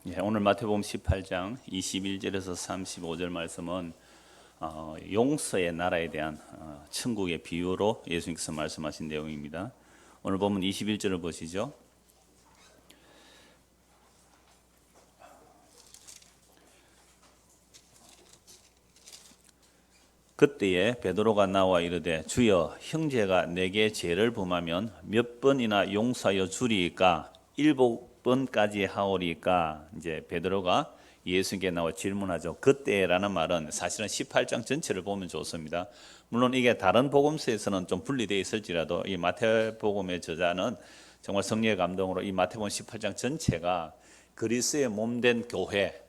오늘 마태복음 18장 21절에서 35절 말씀은 용서의 나라에 대한 천국의 비유로 예수님께서 말씀하신 내용입니다. 오늘 보면 21절을 보시죠. 그때에 베드로가 나와 이르되 주여 형제가 내게 죄를 범하면 몇 번이나 용서하여 주리이까? 7번까지 하오리까? 이제 베드로가 예수님께 나와 질문하죠. 그때라는 말은 사실은 18장 전체를 보면 좋습니다. 물론 이게 다른 복음서에서는 좀 분리되어 있을지라도 이 마태복음의 저자는 정말 성령의 감동으로 이 마태복음 18장 전체가 그리스도의 몸된 교회,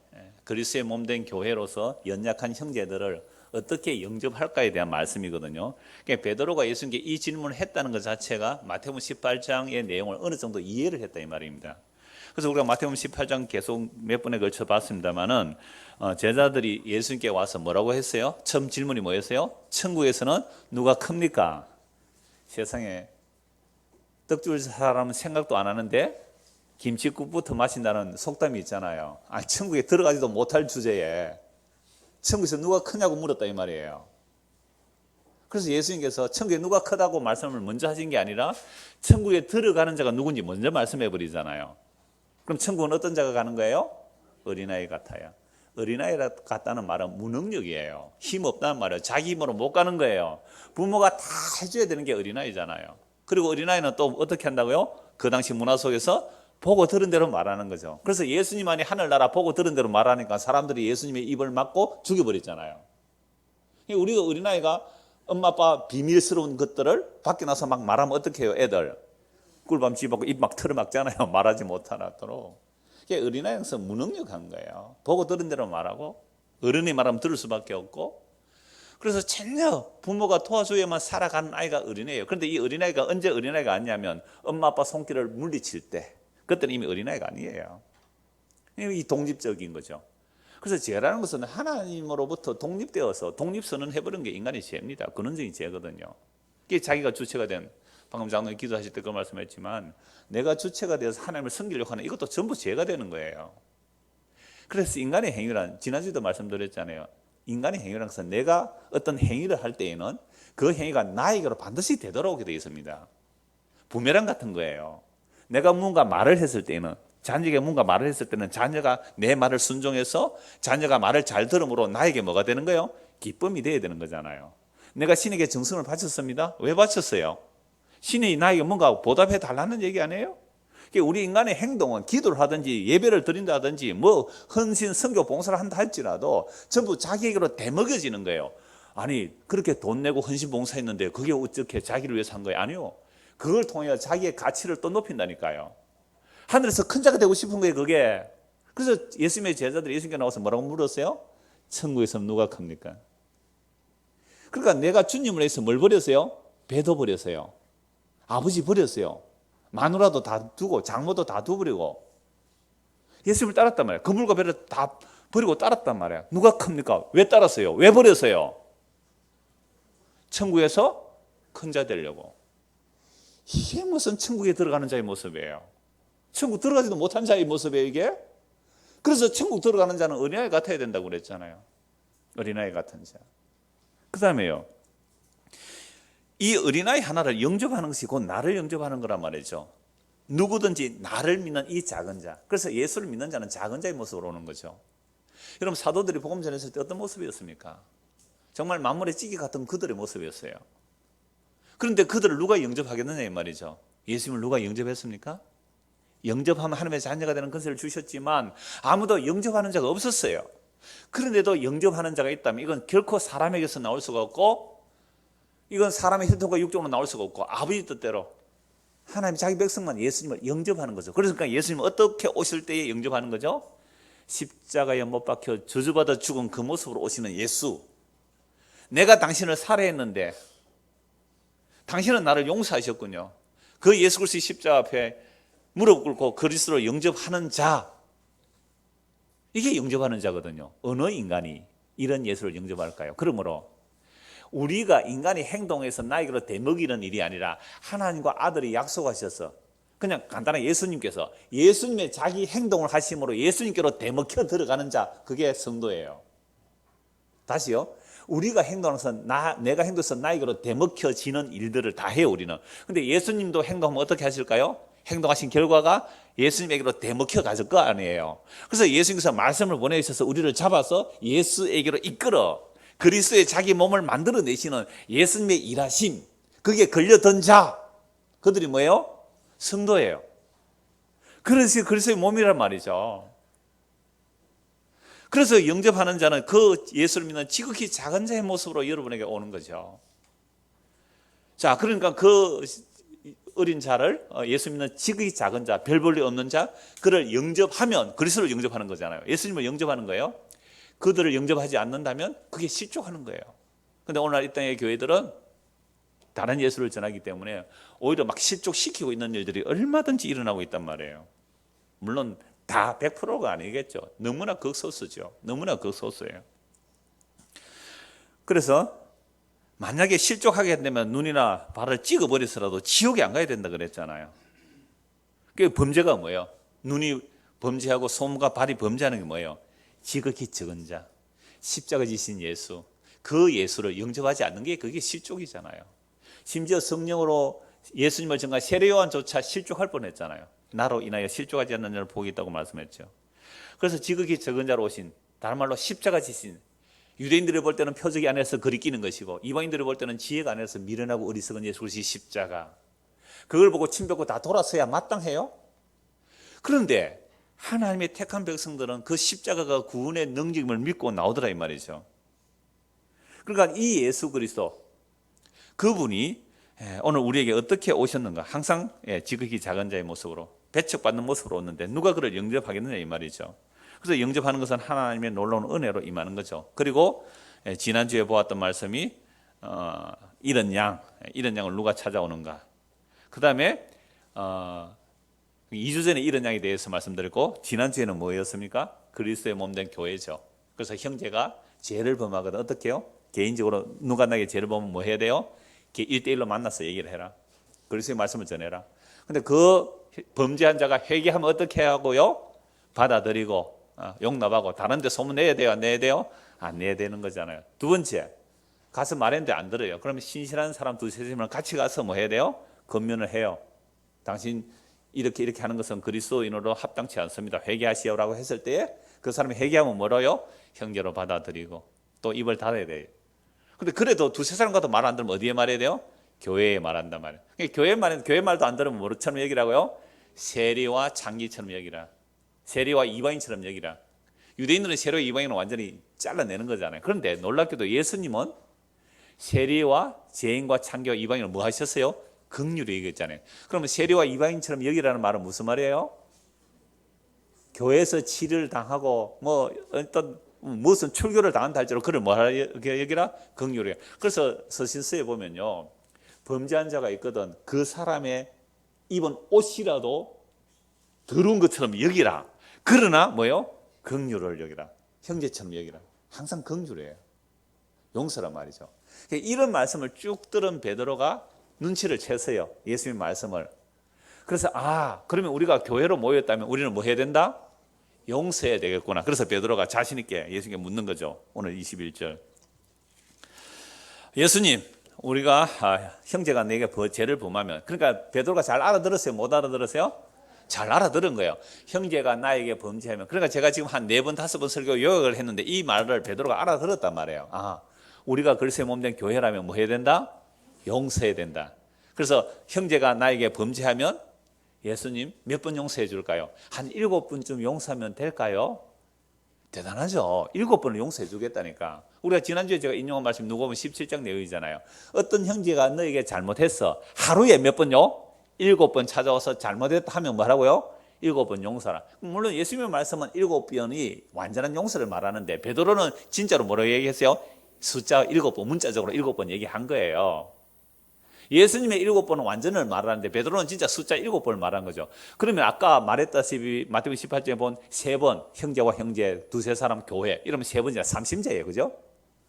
그리스도의 몸된 교회로서 연약한 형제들을 어떻게 영접할까에 대한 말씀이거든요. 그러니까 베드로가 예수님께 이 질문을 했다는 것 자체가 마태복음 18장의 내용을 어느 정도 이해를 했다 이 말입니다. 그래서 우리가 마태복음 18장 계속 몇 번에 걸쳐 봤습니다만은 제자들이 예수님께 와서 뭐라고 했어요? 처음 질문이 뭐였어요? 천국에서는 누가 큽니까? 세상에 떡 줄 사람은 생각도 안 하는데 김치국부터 마신다는 속담이 있잖아요. 천국에 들어가지도 못할 주제에 천국에서 누가 크냐고 물었다 이 말이에요. 그래서 예수님께서 천국에 누가 크다고 말씀을 먼저 하신 게 아니라 천국에 들어가는 자가 누군지 먼저 말씀해 버리잖아요. 그럼 천국은 어떤 자가 가는 거예요? 어린아이 같아요. 어린아이 같다는 말은 무능력이에요. 힘 없다는 말이에요. 자기 힘으로 못 가는 거예요. 부모가 다 해줘야 되는 게 어린아이잖아요. 그리고 어린아이는 또 어떻게 한다고요? 그 당시 문화 속에서 보고 들은 대로 말하는 거죠. 그래서 예수님만이 하늘나라 보고 들은 대로 말하니까 사람들이 예수님의 입을 막고 죽여버렸잖아요. 우리가 어린아이가 엄마 아빠 비밀스러운 것들을 밖에 나서 막 말하면 어떻게 해요? 애들 꿀밤 집어고 입 막 틀어막잖아요. 말하지 못하도록. 어린아이에서 무능력한 거예요. 보고 들은 대로 말하고 어른이 말하면 들을 수밖에 없고. 그래서 전혀 부모가 도와줘야만 살아가는 아이가 어린아이예요. 그런데 이 어린아이가 언제 어린아이가 아니냐면 엄마 아빠 손길을 물리칠 때, 그때는 이미 어린아이가 아니에요. 이 독립적인 거죠. 그래서 죄라는 것은 하나님으로부터 독립되어서 독립선언 해버린 게 인간의 죄입니다. 근원적인 죄거든요. 이게 자기가 주체가 된, 방금 장로님 기도하실 때 그 말씀했지만 내가 주체가 되어서 하나님을 섬기려고 하는 이것도 전부 죄가 되는 거예요. 그래서 인간의 행위란, 지난주에도 말씀드렸잖아요. 인간의 행위라는 것은 내가 어떤 행위를 할 때에는 그 행위가 나에게로 반드시 되돌아오게 되어 있습니다. 부메랑 같은 거예요. 내가 뭔가 말을 했을 때는, 자녀에게 뭔가 말을 했을 때는 자녀가 내 말을 순종해서 자녀가 말을 잘 들음으로 나에게 뭐가 되는 거예요? 기쁨이 되어야 되는 거잖아요. 내가 신에게 정성을 바쳤습니다. 왜 바쳤어요? 신이 나에게 뭔가 보답해 달라는 얘기 아니에요? 우리 인간의 행동은 기도를 하든지 예배를 드린다든지 뭐 헌신, 선교, 봉사를 한다 할지라도 전부 자기에게로 되먹여지는 거예요. 아니 그렇게 돈 내고 헌신 봉사했는데 그게 어떻게 자기를 위해서 한 거예요? 아니요. 그걸 통해 자기의 가치를 또 높인다니까요. 하늘에서 큰 자가 되고 싶은 거예요 그게. 그래서 예수님의 제자들이 예수님께 나와서 뭐라고 물었어요? 천국에서 누가 큽니까? 그러니까 내가 주님을 위해서 뭘 버렸어요? 배도 버렸어요. 아버지 버렸어요. 마누라도 다 두고 장모도 다 두버리고 예수님을 따랐단 말이에요. 그물과 배를 다 버리고 따랐단 말이에요. 누가 큽니까? 왜 따랐어요? 왜 버렸어요? 천국에서 큰 자 되려고. 이게 무슨 천국에 들어가는 자의 모습이에요? 천국 들어가지도 못한 자의 모습이에요 이게? 그래서 천국 들어가는 자는 어린아이 같아야 된다고 그랬잖아요. 어린아이 같은 자. 그 다음에요, 이 어린아이 하나를 영접하는 것이 곧 나를 영접하는 거란 말이죠. 누구든지 나를 믿는 이 작은 자. 그래서 예수를 믿는 자는 작은 자의 모습으로 오는 거죠. 여러분 사도들이 복음 전했을 때 어떤 모습이었습니까? 정말 만물의 찌개 같은 그들의 모습이었어요. 그런데 그들을 누가 영접하겠느냐 이 말이죠. 예수님을 누가 영접했습니까? 영접하면 하나님의 자녀가 되는 권세를 주셨지만 아무도 영접하는 자가 없었어요. 그런데도 영접하는 자가 있다면 이건 결코 사람에게서 나올 수가 없고, 이건 사람의 혈통과 육종으로 나올 수가 없고, 아버지 뜻대로 하나님 자기 백성만 예수님을 영접하는 거죠. 그러니까 예수님은 어떻게 오실 때에 영접하는 거죠? 십자가에 못 박혀 저주받아 죽은 그 모습으로 오시는 예수. 내가 당신을 살해했는데 당신은 나를 용서하셨군요. 그 예수 그리스도의 십자가 앞에 무릎 꿇고 그리스도를 영접하는 자, 이게 영접하는 자거든요. 어느 인간이 이런 예수를 영접할까요? 그러므로 우리가 인간의 행동에서 나에게로 되먹이는 일이 아니라 하나님과 아들이 약속하셔서 그냥 간단하게 예수님의 자기 행동을 하심으로 예수님께로 대먹혀 들어가는 자, 그게 성도예요. 다시요. 우리가 행동해서 내가 행동해서 나에게로 대먹혀지는 일들을 다 해요, 우리는. 근데 예수님도 행동하면 어떻게 하실까요? 행동하신 결과가 예수님에게로 대먹혀 가실 거 아니에요. 그래서 예수님께서 말씀을 보내주셔서 우리를 잡아서 예수에게로 이끌어 그리스도의 자기 몸을 만들어내시는 예수님의 일하심, 그게 걸려든 자, 그들이 뭐예요? 성도예요. 그래서 그리스도의 몸이란 말이죠. 그래서 영접하는 자는 그 예수를 믿는 지극히 작은 자의 모습으로 여러분에게 오는 거죠. 자, 그러니까 그 어린 자를, 예수 믿는 지극히 작은 자, 별 볼일 없는 자, 그를 영접하면 그리스도를 영접하는 거잖아요. 예수님을 영접하는 거예요. 그들을 영접하지 않는다면 그게 실족하는 거예요. 근데 오늘날 이 땅의 교회들은 다른 예수를 전하기 때문에 오히려 막 실족시키고 있는 일들이 얼마든지 일어나고 있단 말이에요. 물론 다 100%가 아니겠죠. 너무나 극소수죠. 너무나 극소수예요. 그래서 만약에 실족하게 되면 눈이나 발을 찍어버리서라도 지옥에 안 가야 된다 그랬잖아요. 그 범죄가 뭐예요? 눈이 범죄하고 손과 발이 범죄하는 게 뭐예요? 지극히 적은 자, 십자가 지신 예수, 그 예수를 영접하지 않는 게 그게 실족이잖아요. 심지어 성령으로 예수님을 전가한 세례 요한조차 실족할 뻔했잖아요. 나로 인하여 실족하지 않는 자를 복이 있다고 말씀했죠. 그래서 지극히 적은 자로 오신, 다른 말로 십자가 지신, 유대인들이 볼 때는 표적이 안에서 거리끼는 것이고 이방인들이 볼 때는 지혜가 안에서 미련하고 어리석은 예수 그리스도의 십자가, 그걸 보고 침 뱉고 다 돌아서야 마땅해요. 그런데 하나님의 택한 백성들은 그 십자가가 구원의 능력임을 믿고 나오더라 이 말이죠. 그러니까 이 예수 그리스도, 그분이 오늘 우리에게 어떻게 오셨는가? 항상 지극히 작은 자의 모습으로, 배척받는 모습으로 오는데 누가 그를 영접하겠느냐 이 말이죠. 그래서 영접하는 것은 하나님의 놀라운 은혜로 임하는 거죠. 그리고 지난주에 보았던 말씀이 이런 양을 누가 찾아오는가? 그 다음에 2주 전에 이런 양에 대해서 말씀드렸고, 지난주에는 뭐였습니까? 그리스도의 몸된 교회죠. 그래서 형제가 죄를 범하거든 어떻게 해요? 개인적으로 누가 나에게 죄를 범하면 뭐 해야 돼요? 1대1로 만나서 얘기를 해라. 그리스도의 말씀을 전해라. 근데 그 범죄한 자가 회개하면 어떻게 하고요? 받아들이고 용납하고, 다른 데 소문 내야 돼요? 안 내야 돼요? 안 내야 되는 거잖아요. 두 번째, 가서 말했는데 안 들어요. 그러면 신실한 사람 두세 명이랑 같이 가서 뭐 해야 돼요? 권면을 해요. 당신 이렇게 하는 것은 그리스도인으로 합당치 않습니다. 회개하시오라고 했을 때 그 사람이 회개하면 뭐로요? 형제로 받아들이고 또 입을 닫아야 돼요. 근데 그래도 두세 사람 가도 말 안 들으면 어디에 말해야 돼요? 교회에 말한단 말이에요. 그러니까 교회 말도 안 들으면 뭐처럼 여기라고요? 세리와 창기처럼 여기라. 세리와 이방인처럼 여기라. 유대인들은 세리와 이방인은 완전히 잘라내는 거잖아요. 그런데 놀랍게도 예수님은 세리와 죄인과 창기와 이방인을 뭐 하셨어요? 긍휼히 얘기했잖아요. 그러면 세리와 이방인처럼 여기라는 말은 무슨 말이에요? 교회에서 치료를 당하고 뭐 어떤 무슨 출교를 당한다 할지라도 그를 뭐라 여기라? 긍휼히. 그래서 서신서에 보면요, 범죄한 자가 있거든 그 사람의 입은 옷이라도 더러운 것처럼 여기라. 그러나 뭐요? 긍휼을 여기라. 형제처럼 여기라. 항상 긍휼해요. 용서란 말이죠. 이런 말씀을 쭉 들은 베드로가 눈치를 채서요, 예수님의 말씀을. 그래서 그러면 우리가 교회로 모였다면 우리는 뭐 해야 된다? 용서해야 되겠구나. 그래서 베드로가 자신 있게 예수님께 묻는 거죠. 오늘 21절. 예수님, 우리가 형제가 내게 죄를 범하면, 그러니까 베드로가 잘 알아들었어요? 못 알아들었어요? 잘 알아들은 거예요. 형제가 나에게 범죄하면. 그러니까 제가 지금 한 4번, 5번 설교 요약을 했는데 이 말을 베드로가 알아들었단 말이에요. 우리가 그리스도의 몸된 교회라면 뭐 해야 된다? 용서해야 된다. 그래서 형제가 나에게 범죄하면 예수님 몇 번 용서해 줄까요? 한 7번쯤 용서하면 될까요? 대단하죠. 7번을 용서해 주겠다니까. 우리가 지난주에 제가 인용한 말씀 누가복음 17장 내용이잖아요. 어떤 형제가 너에게 잘못했어. 하루에 몇 번요? 7번 찾아와서 잘못했다 하면 뭐라고요? 7번 용서라. 물론 예수님의 말씀은 7번이 완전한 용서를 말하는데 베드로는 진짜로 뭐라고 얘기했어요? 숫자 7번, 문자적으로 7번 얘기한 거예요. 예수님의 7번은 완전을 말하는데 베드로는 진짜 숫자 7번을 말한 거죠. 그러면 아까 말했다시피 마태복음 18장에 본 3번 형제와 형제, 두세 사람 교회, 이러면 3번이나 삼심제예요. 그죠?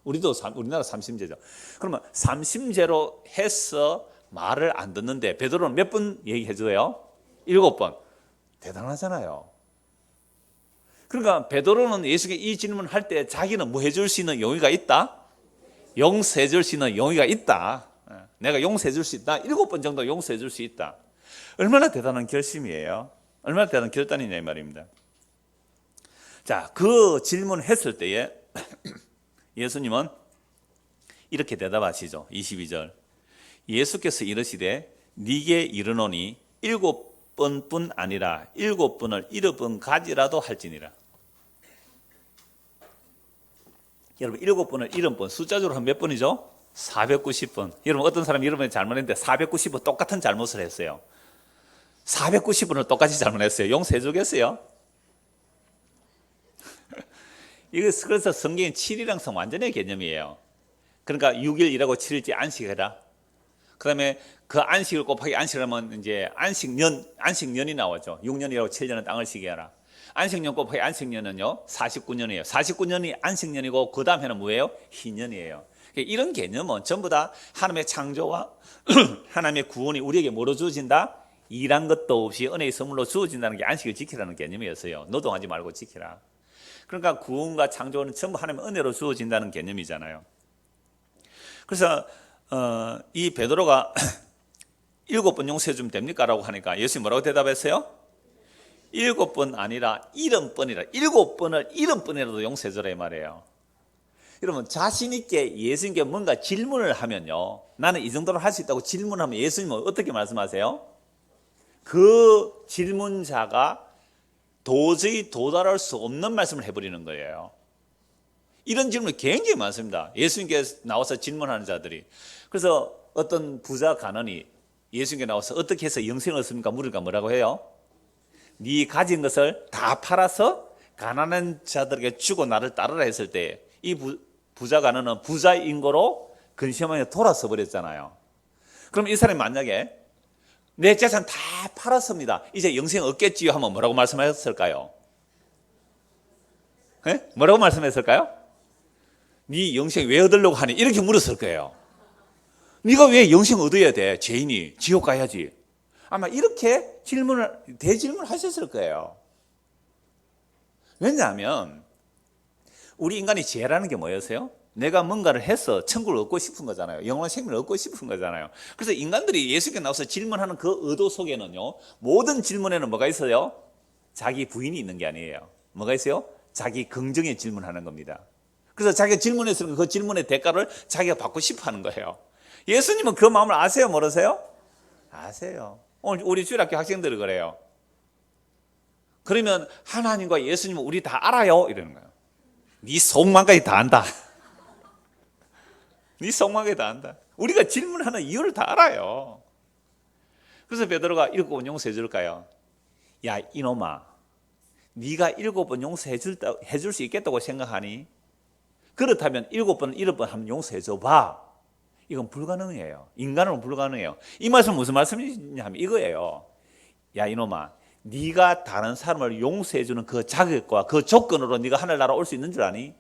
우리나라 삼심제죠. 그러면 삼심제로 해서 말을 안 듣는데 베드로는 몇 번 얘기해 줘요? 7번. 대단하잖아요. 그러니까 베드로는 예수께 이 질문을 할 때 자기는 뭐 해줄 수 있는 용의가 있다? 용서해 줄 수 있는 용의가 있다. 내가 용서해 줄 수 있다. 7번 정도 용서해 줄 수 있다. 얼마나 대단한 결심이에요. 얼마나 대단한 결단이냐 이 말입니다. 자, 그 질문을 했을 때에 예수님은 이렇게 대답하시죠. 22절. 예수께서 이르시되 네게 이르노니 7번뿐 아니라 7번을 7번 가지라도 할지니라. 여러분 7번을 7번 숫자적으로 한 몇 번이죠? 490번. 여러분 어떤 사람이 여러분이 잘못했는데 490번 똑같은 잘못을 했어요. 490번을 똑같이 잘못했어요. 용서해 주겠어요? 그래서 성경이 7일랑 성 완전의 개념이에요. 그러니까 6일이라고 7일째 안식해라. 그 다음에 그 안식을 곱하기 안식을 하면 이제 안식년이 나오죠. 6년이라고 7년은 땅을 쉬게 하라. 안식년 곱하기 안식년은요, 49년이에요. 49년이 안식년이고, 그 다음 해는 뭐예요? 희년이에요. 이런 개념은 전부 다 하나님의 창조와 하나님의 구원이 우리에게 뭐로 주어진다? 일한 것도 없이 은혜의 선물로 주어진다는 게 안식을 지키라는 개념이었어요. 노동하지 말고 지키라. 그러니까 구원과 창조는 전부 하나님의 은혜로 주어진다는 개념이잖아요. 그래서 이 베드로가 7번 용서해 주면 됩니까? 라고 하니까 예수님이 뭐라고 대답했어요? 7번 아니라 70번이라. 7번을 70번이라도 용서해 주라 이 말이에요. 여러분 자신 있게 예수님께 뭔가 질문을 하면요, 나는 이 정도로 할 수 있다고 질문하면 예수님은 어떻게 말씀하세요? 그 질문자가 도저히 도달할 수 없는 말씀을 해버리는 거예요. 이런 질문이 굉장히 많습니다. 예수님께 나와서 질문하는 자들이. 그래서 어떤 부자 간원이 예수님께 나와서 어떻게 해서 영생을 얻습니까? 물으니까 뭐라고 해요? 네 가진 것을 다 팔아서 가난한 자들에게 주고 나를 따르라 했을 때 이 부자 간원은 부자인 거로 근심하며 돌아서 버렸잖아요. 그럼 이 사람이 만약에 내 재산 다 팔았습니다, 이제 영생 얻겠지요 하면 뭐라고 말씀하셨을까요? 네? 뭐라고 말씀했을까요? 네 영생 왜 얻으려고 하니? 이렇게 물었을 거예요. 네가 왜 영생 얻어야 돼? 죄인이 지옥 가야지. 아마 이렇게 대질문을 하셨을 거예요. 왜냐하면 우리 인간이 죄라는 게 뭐였어요? 내가 뭔가를 해서 천국을 얻고 싶은 거잖아요. 영원한 생명을 얻고 싶은 거잖아요. 그래서 인간들이 예수께 나와서 질문하는 그 의도 속에는요, 모든 질문에는 뭐가 있어요? 자기 부인이 있는 게 아니에요. 뭐가 있어요? 자기 긍정의 질문하는 겁니다. 그래서 자기가 질문했으니까 그 질문의 대가를 자기가 받고 싶어 하는 거예요. 예수님은 그 마음을 아세요? 모르세요? 아세요. 오늘 우리 주일학교 학생들이 그래요. 그러면 하나님과 예수님은 우리 다 알아요 이러는 거예요. 네 속마음까지 다 안다. 네 속마음까지 다 안다. 우리가 질문하는 이유를 다 알아요. 그래서 베드로가 7번 용서해 줄까요? 야 이놈아, 네가 7번 용서해 줄 수 있겠다고 생각하니? 그렇다면 7번 7번 한번 용서해 줘봐. 이건 불가능해요. 인간으로는 불가능해요. 이 말씀은 무슨 말씀이냐면 이거예요. 야 이놈아, 네가 다른 사람을 용서해 주는 그 자격과 그 조건으로 네가 하늘나라 올 수 있는 줄 아니?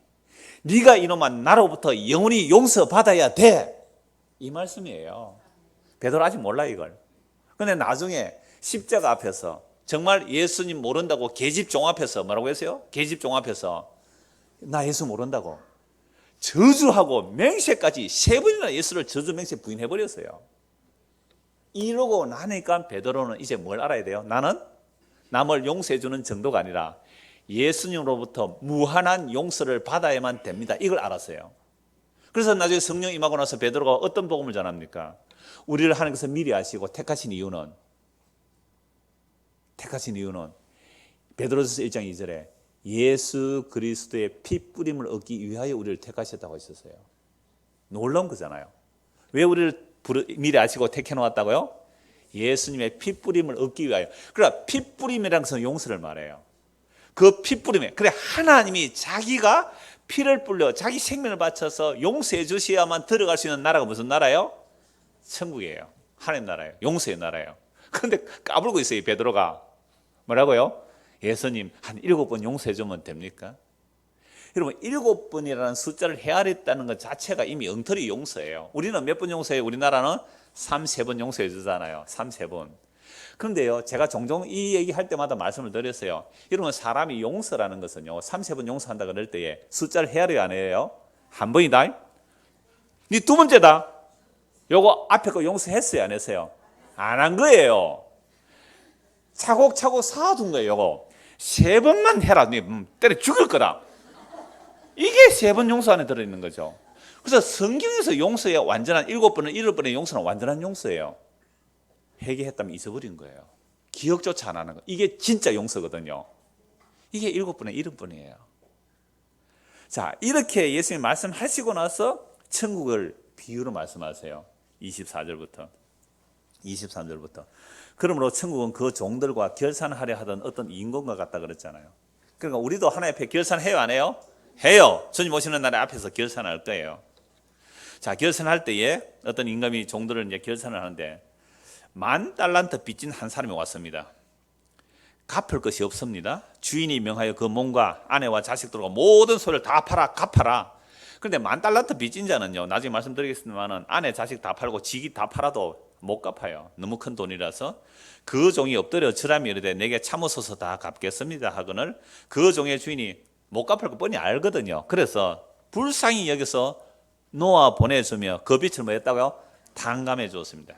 네가 이놈아 나로부터 영원히 용서받아야 돼. 이 말씀이에요. 베드로 아직 몰라 이걸. 근데 나중에 십자가 앞에서 정말 예수님 모른다고 계집종 앞에서 뭐라고 했어요? 계집종 앞에서 나 예수 모른다고 저주하고 맹세까지 3번이나 예수를 저주 맹세 부인해버렸어요. 이러고 나니까 베드로는 이제 뭘 알아야 돼요? 나는 남을 용서해 주는 정도가 아니라 예수님으로부터 무한한 용서를 받아야만 됩니다. 이걸 알았어요. 그래서 나중에 성령 임하고 나서 베드로가 어떤 복음을 전합니까? 우리를 하나님께서 미리 아시고 택하신 이유는 베드로전서 1장 2절에 예수 그리스도의 피 뿌림을 얻기 위하여 우리를 택하셨다고 했었어요. 놀라운 거잖아요. 왜 우리를 미리 아시고 택해 놓았다고요? 예수님의 피 뿌림을 얻기 위하여. 그러니까 피 뿌림이라는 것은 용서를 말해요. 그 피 뿌림에, 그래 하나님이 자기가 피를 뿌려 자기 생명을 바쳐서 용서해 주셔야만 들어갈 수 있는 나라가 무슨 나라예요? 천국이에요. 하나님 나라예요. 용서의 나라예요. 그런데 까불고 있어요, 베드로가. 뭐라고요? 예수님 한 7번 용서해 주면 됩니까? 여러분 7번이라는 숫자를 헤아렸다는 것 자체가 이미 엉터리 용서예요. 우리는 몇 번 용서해요? 우리나라는 3번 용서해 주잖아요. 3번. 그런데요, 제가 종종 이 얘기 할 때마다 말씀을 드렸어요. 여러분, 사람이 용서라는 것은요, 30번 용서한다 그럴 때에 숫자를 헤아려야 안 해요? 한 번이다? 니 두 번째다? 요거 앞에 거 용서했어요, 안 했어요? 안 한 거예요. 차곡차곡 쌓아둔 거예요, 요거. 세 번만 해라. 니 때려 죽을 거다. 이게 세 번 용서 안에 들어있는 거죠. 그래서 성경에서 용서의 완전한 7번은 7번의 용서는 완전한 용서예요. 회개했다면 잊어버린 거예요. 기억조차 안 하는 거. 이게 진짜 용서거든요. 이게 7번의 7번이에요. 자, 이렇게 예수님 말씀하시고 나서 천국을 비유로 말씀하세요. 24절부터 23절부터. 그러므로 천국은 그 종들과 결산하려 하던 어떤 임금과 같다 그랬잖아요. 그러니까 우리도 하나님 앞에 결산해요, 안 해요? 해요. 주님 오시는 날에 앞에서 결산할 거예요. 자, 결산할 때에 어떤 임금이 종들을 이제 결산을 하는데 10,000달란트 빚진 한 사람이 왔습니다. 갚을 것이 없습니다. 주인이 명하여 그 몸과 아내와 자식들과 모든 소유를 다 팔아 갚아라. 그런데 10,000달란트 빚진 자는요, 나중에 말씀드리겠습니다만 아내 자식 다 팔고 지기 다 팔아도 못 갚아요. 너무 큰 돈이라서. 그 종이 엎드려 절하며 이르되 내게 참으소서 다 갚겠습니다 하거늘 그 종의 주인이 못 갚을 거 뻔히 알거든요. 그래서 불쌍히 여기서 놓아 보내주며 그 빚을 뭐 했다고요? 탕감해 주었습니다.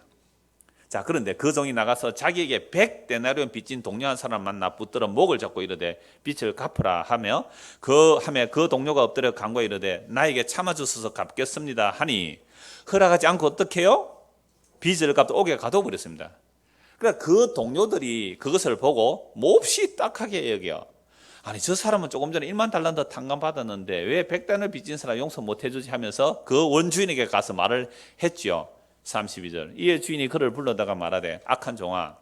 자, 그런데 그 종이 나가서 자기에게 100데나리온 빚진 동료 한 사람 만나 붙들어 목을 잡고 이르되 빚을 갚으라 하며 그 동료가 엎드려 간구하여 이르되 나에게 참아주소서 갚겠습니다 하니 허락하지 않고 어떻게 해요? 빚을 갚다 옥에 가둬버렸습니다. 그러니까 그 동료들이 그것을 보고 몹시 딱하게 여겨. 아니, 저 사람은 조금 전에 10,000달란트 탕감 받았는데 왜 100단을 빚진 사람 용서 못 해주지 하면서 그 원주인에게 가서 말을 했죠. 32절. 이에 주인이 그를 불러다가 말하되 악한 종아,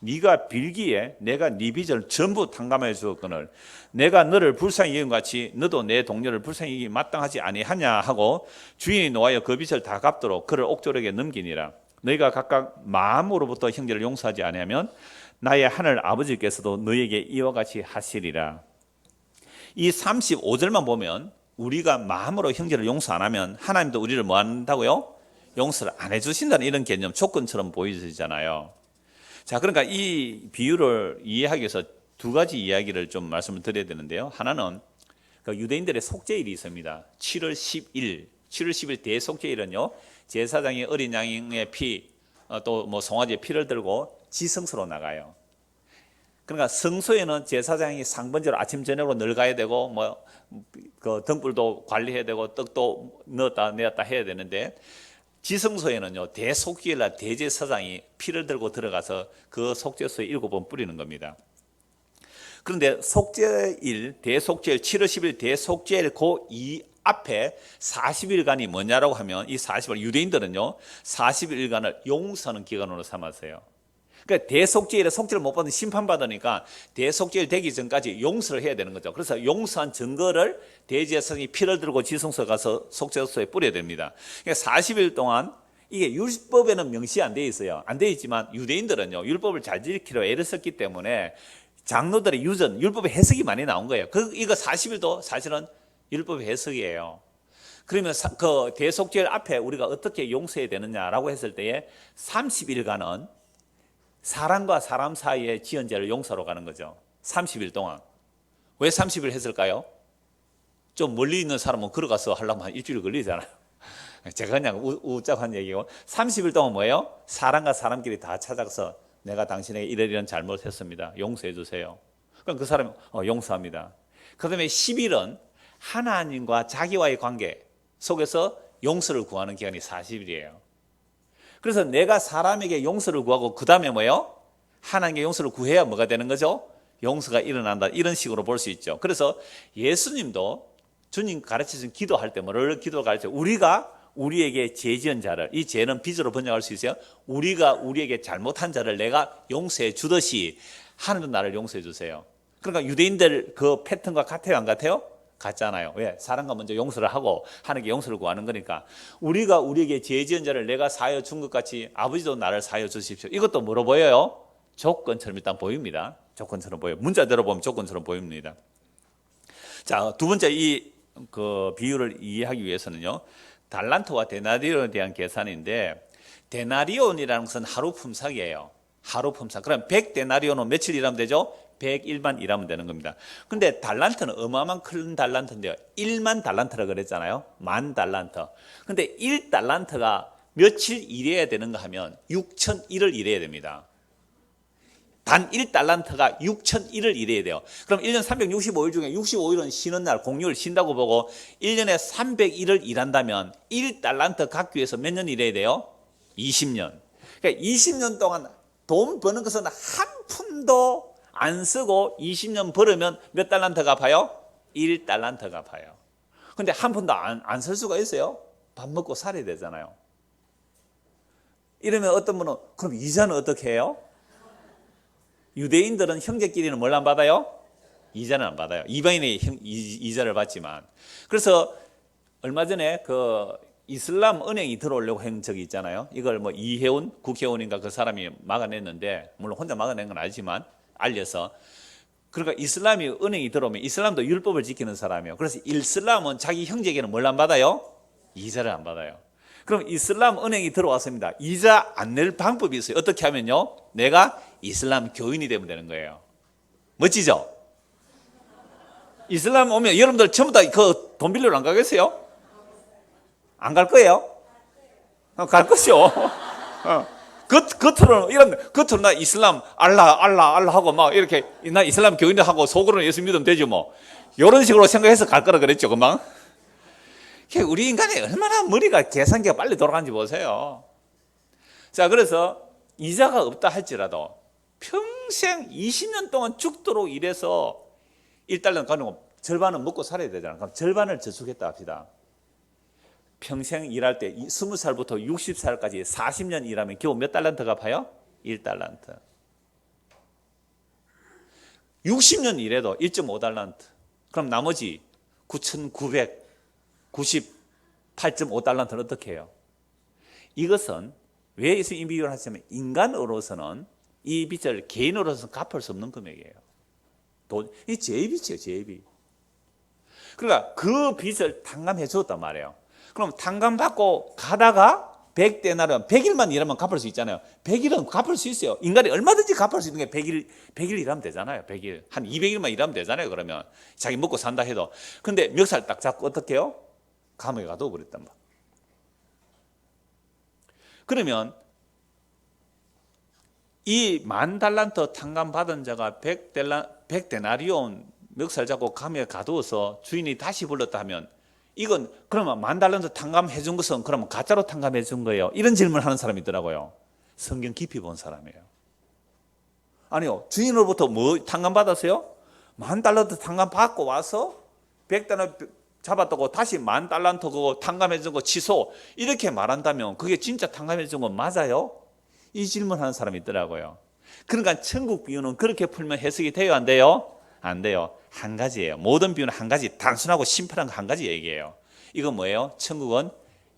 네가 빌기에 내가 네 빚을 전부 탕감해 주었거늘 내가 너를 불쌍히 여긴 같이 너도 내 동료를 불쌍히 여기기 마땅하지 아니하냐 하고 주인이 노하여 그 빚을 다 갚도록 그를 옥졸에게 넘기니라. 너희가 각각 마음으로부터 형제를 용서하지 아니하면 나의 하늘 아버지께서도 너희에게 이와 같이 하시리라. 이 35절만 보면 우리가 마음으로 형제를 용서 안 하면 하나님도 우리를 뭐 한다고요? 용서를 안 해주신다는 이런 개념, 조건처럼 보이잖아요. 자, 그러니까 이 비유를 이해하기 위해서 두 가지 이야기를 좀 말씀을 드려야 되는데요. 하나는 그 유대인들의 속죄일이 있습니다. 7월 10일 대속죄일은요, 제사장이 어린 양의 피, 또 뭐 송아지의 피를 들고 지성소로 나가요. 그러니까 성소에는 제사장이 상번제로 아침 저녁으로 늘 가야 되고 뭐 그 등불도 관리해야 되고 떡도 넣었다 내었다 해야 되는데 지성소에는요, 대속죄일날 대제사장이 피를 들고 들어가서 그 속죄소에 7번 뿌리는 겁니다. 그런데 속죄일, 대속죄일, 7월 10일 대속죄일 그 앞에 40일간이 뭐냐라고 하면 이 40일, 유대인들은요 40일간을 용서하는 기간으로 삼았어요. 그러니까 대속죄일에 속죄를 못 받은 심판받으니까 대속죄일 되기 전까지 용서를 해야 되는 거죠. 그래서 용서한 증거를 대제사장이 피를 들고 지성소에 가서 속죄소에 뿌려야 됩니다. 그러니까 40일 동안 이게 율법에는 명시 안 돼 있어요. 안 돼 있지만 유대인들은요 율법을 잘 지키려 애를 썼기 때문에 장로들의 유전, 율법의 해석이 많이 나온 거예요. 이거 40일도 사실은 율법의 해석이에요. 그러면 그 대속죄일 앞에 우리가 어떻게 용서해야 되느냐라고 했을 때에 30일간은 사람과 사람 사이의 지은 죄를 용서로 가는 거죠. 30일 동안. 왜 30일 했을까요? 좀 멀리 있는 사람은 걸어가서 하려면 한 일주일 걸리잖아요. 제가 그냥 우짝한 얘기고 30일 동안 뭐예요? 사람과 사람끼리 다 찾아가서 내가 당신에게 이런 잘못했습니다. 용서해 주세요. 그럼 그 사람이 용서합니다. 그 다음에 10일은 하나님과 자기와의 관계 속에서 용서를 구하는 기간이 40일이에요. 그래서 내가 사람에게 용서를 구하고 그 다음에 뭐예요? 하나님께 용서를 구해야 뭐가 되는 거죠? 용서가 일어난다. 이런 식으로 볼 수 있죠. 그래서 예수님도 주님 가르치신 기도할 때 뭐를 기도 가르쳐? 우리가 우리에게 죄 지은 자를, 이 죄는 빚으로 번역할 수 있어요. 우리가 우리에게 잘못한 자를 내가 용서해 주듯이 하나님도 나를 용서해 주세요. 그러니까 유대인들 그 패턴과 같아요, 안 같아요? 같잖아요. 왜? 사람과 먼저 용서를 하고 하나님께 용서를 구하는 거니까 우리가 우리에게 죄 지은 자를 내가 사하여 준 것 같이 아버지도 나를 사하여 주십시오. 이것도 뭐로 보여요? 조건처럼 일단 보입니다. 조건처럼 보여요. 문자대로 보면 조건처럼 보입니다. 자, 두 번째 그 비유를 이해하기 위해서는요, 달란트와 데나리온에 대한 계산인데 데나리온이라는 것은 하루 품삯이에요. 하루 품삯. 그럼 100데나리온은 며칠 일하면 되죠? 100일만 일하면 되는 겁니다. 근데 달란트는 어마어마한 큰 달란트인데요. 1만 달란트라 그랬잖아요. 10,000달란트. 근데 1달란트가 며칠 일해야 되는가 하면 6,001을 일해야 됩니다. 단 1달란트가 6,001을 일해야 돼요. 그럼 1년 365일 중에 65일은 쉬는 날, 공휴일 쉰다고 보고 1년에 301을 일한다면 1달란트 갖기 위해서 몇 년 일해야 돼요? 20년. 그러니까 20년 동안 돈 버는 것은 한 푼도 안 쓰고 20년 벌으면 몇 달란트 갚아요? 1달란트 갚아요. 근데 한 푼도 안 쓸 수가 있어요? 밥 먹고 살아야 되잖아요. 이러면 어떤 분은 그럼 이자는 어떻게 해요? 유대인들은 형제끼리는 뭘 안 받아요? 이자는 안 받아요. 이방인의 이자를 받지만. 그래서 얼마 전에 그 이슬람 은행이 들어오려고 한 적이 있잖아요. 이걸 뭐 이혜훈 국회의원인가 그 사람이 막아냈는데, 물론 혼자 막아낸 건 아니지만 알려서. 그러니까 이슬람이 은행이 들어오면 이슬람도 율법을 지키는 사람이에요. 그래서 이슬람은 자기 형제에게는 뭘 안 받아요? 이자를 안 받아요. 그럼 이슬람 은행이 들어왔습니다. 이자 안 낼 방법이 있어요. 어떻게 하면요? 내가 이슬람 교인이 되면 되는 거예요. 멋지죠? 이슬람 오면 여러분들 전부 다 그 돈 빌리러 안 가겠어요? 안 갈 거예요? 갈 거죠. 겉으로 나 이슬람 알라 하고 막 이렇게 나 이슬람 교인을 하고 속으로는 예수 믿으면 되죠 뭐. 이런 식으로 생각해서 갈 거라 그랬죠 금방. 우리 인간이 얼마나 머리가 계산기가 빨리 돌아가는지 보세요. 자, 그래서 이자가 없다 할지라도 평생 20년 동안 죽도록 일해서 1달러 가는 거 절반은 먹고 살아야 되잖아요. 그럼 절반을 저축했다 합시다. 평생 일할 때 20살부터 60살까지 40년 일하면 겨우 몇 달란트 갚아요? 1달란트. 60년 일해도 1.5달란트. 그럼 나머지 9,998.5달란트는 어떻게 해요? 이것은 왜 이 비유를 하시냐면 인간으로서는 이 빚을 개인으로서는 갚을 수 없는 금액이에요. 이 제비빚이에요, 제비. 그러니까 그 빚을 탕감해 주었단 말이에요. 그럼 탕감받고 가다가 100데나리온, 100일만 일하면 갚을 수 있잖아요. 100일은 갚을 수 있어요. 인간이 얼마든지 갚을 수 있는 게 100일 일하면 되잖아요. 100일. 한 200일만 일하면 되잖아요. 그러면 자기 먹고 산다 해도. 근데 멱살 딱 잡고 어떻게 해요? 감옥에 가둬 버렸단 말이에요. 그러면 이 10,000달란트 탕감받은 자가 100데나리온 멱살 잡고 감옥에 가두어서 주인이 다시 불렀다 하면 이건 그러면 10,000달란트 탕감해 준 것은 그러면 가짜로 탕감해 준 거예요? 이런 질문을 하는 사람이 있더라고요. 성경 깊이 본 사람이에요. 아니요. 주인으로부터 뭐 탕감받았어요? 10,000달란트 탕감받고 와서 100달러 잡았다고 다시 10,000달란트 그거 탕감해 준 거 취소 이렇게 말한다면 그게 진짜 탕감해 준 거 맞아요? 이 질문하는 사람이 있더라고요. 그러니까 천국 비유는 그렇게 풀면 해석이 돼요? 안 돼요? 안 돼요. 한 가지예요. 모든 비유는 한 가지, 단순하고 심플한 한 가지 얘기예요. 이건 뭐예요? 천국은